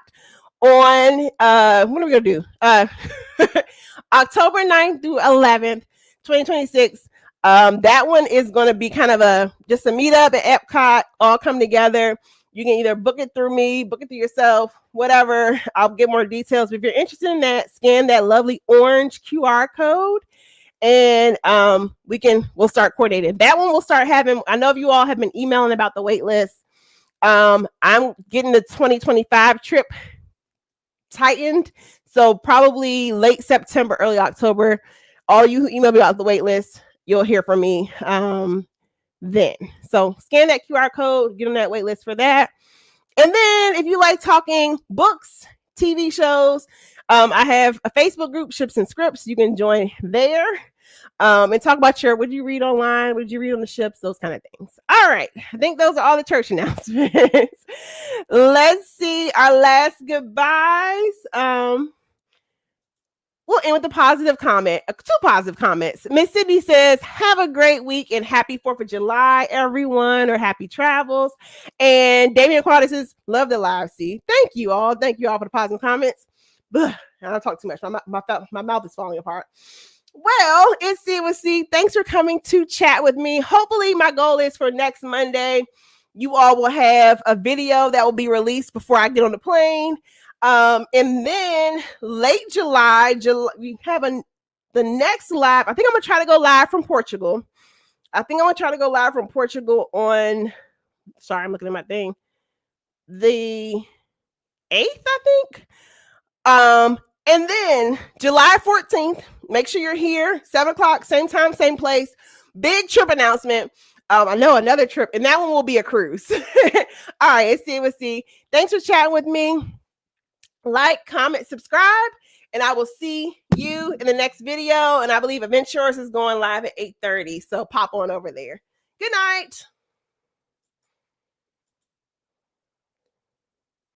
on, what are we going to do? October 9th through 11th, 2026. That one is going to be kind of just a meetup at Epcot, all come together. You can either book it through me, book it through yourself, whatever. I'll get more details. If you're interested in that, scan that lovely orange QR code, and we'll start coordinating. That one will start having, I know you all have been emailing about the wait list. I'm getting the 2025 trip tightened. So probably late September, early October, all you who email me about the wait list, you'll hear from me then. So scan that QR code, get on that wait list for that. And then if you like talking books, TV shows, I have a Facebook group, Ships and Scripts. You can join there and talk about what did you read online, what did you read on the ships, those kind of things. All right. I think those are all the church announcements. Let's see our last goodbyes. We'll end with a positive comment, 2 positive comments. Miss Sydney says, have a great week and happy 4th of July, everyone, or happy travels. And Damian Quadra says, love the live. See, thank you all. Thank you all for the positive comments. I don't talk too much. My mouth is falling apart. Well, it's C with C. Thanks for coming to chat with me. Hopefully my goal is for next Monday, you all will have a video that will be released before I get on the plane. And then late July, we have the next live. I think I'm going to try to go live from Portugal. On, sorry, I'm looking at my thing. The 8th, I think. And then July 14th, make sure you're here, 7:00, same time, same place. Big trip announcement. I know another trip, and that one will be a cruise. All right, it's C with C. Thanks for chatting with me. Like, comment, subscribe, and I will see you in the next video. And I believe Event Shores is going live at 8:30, so pop on over there. Good night.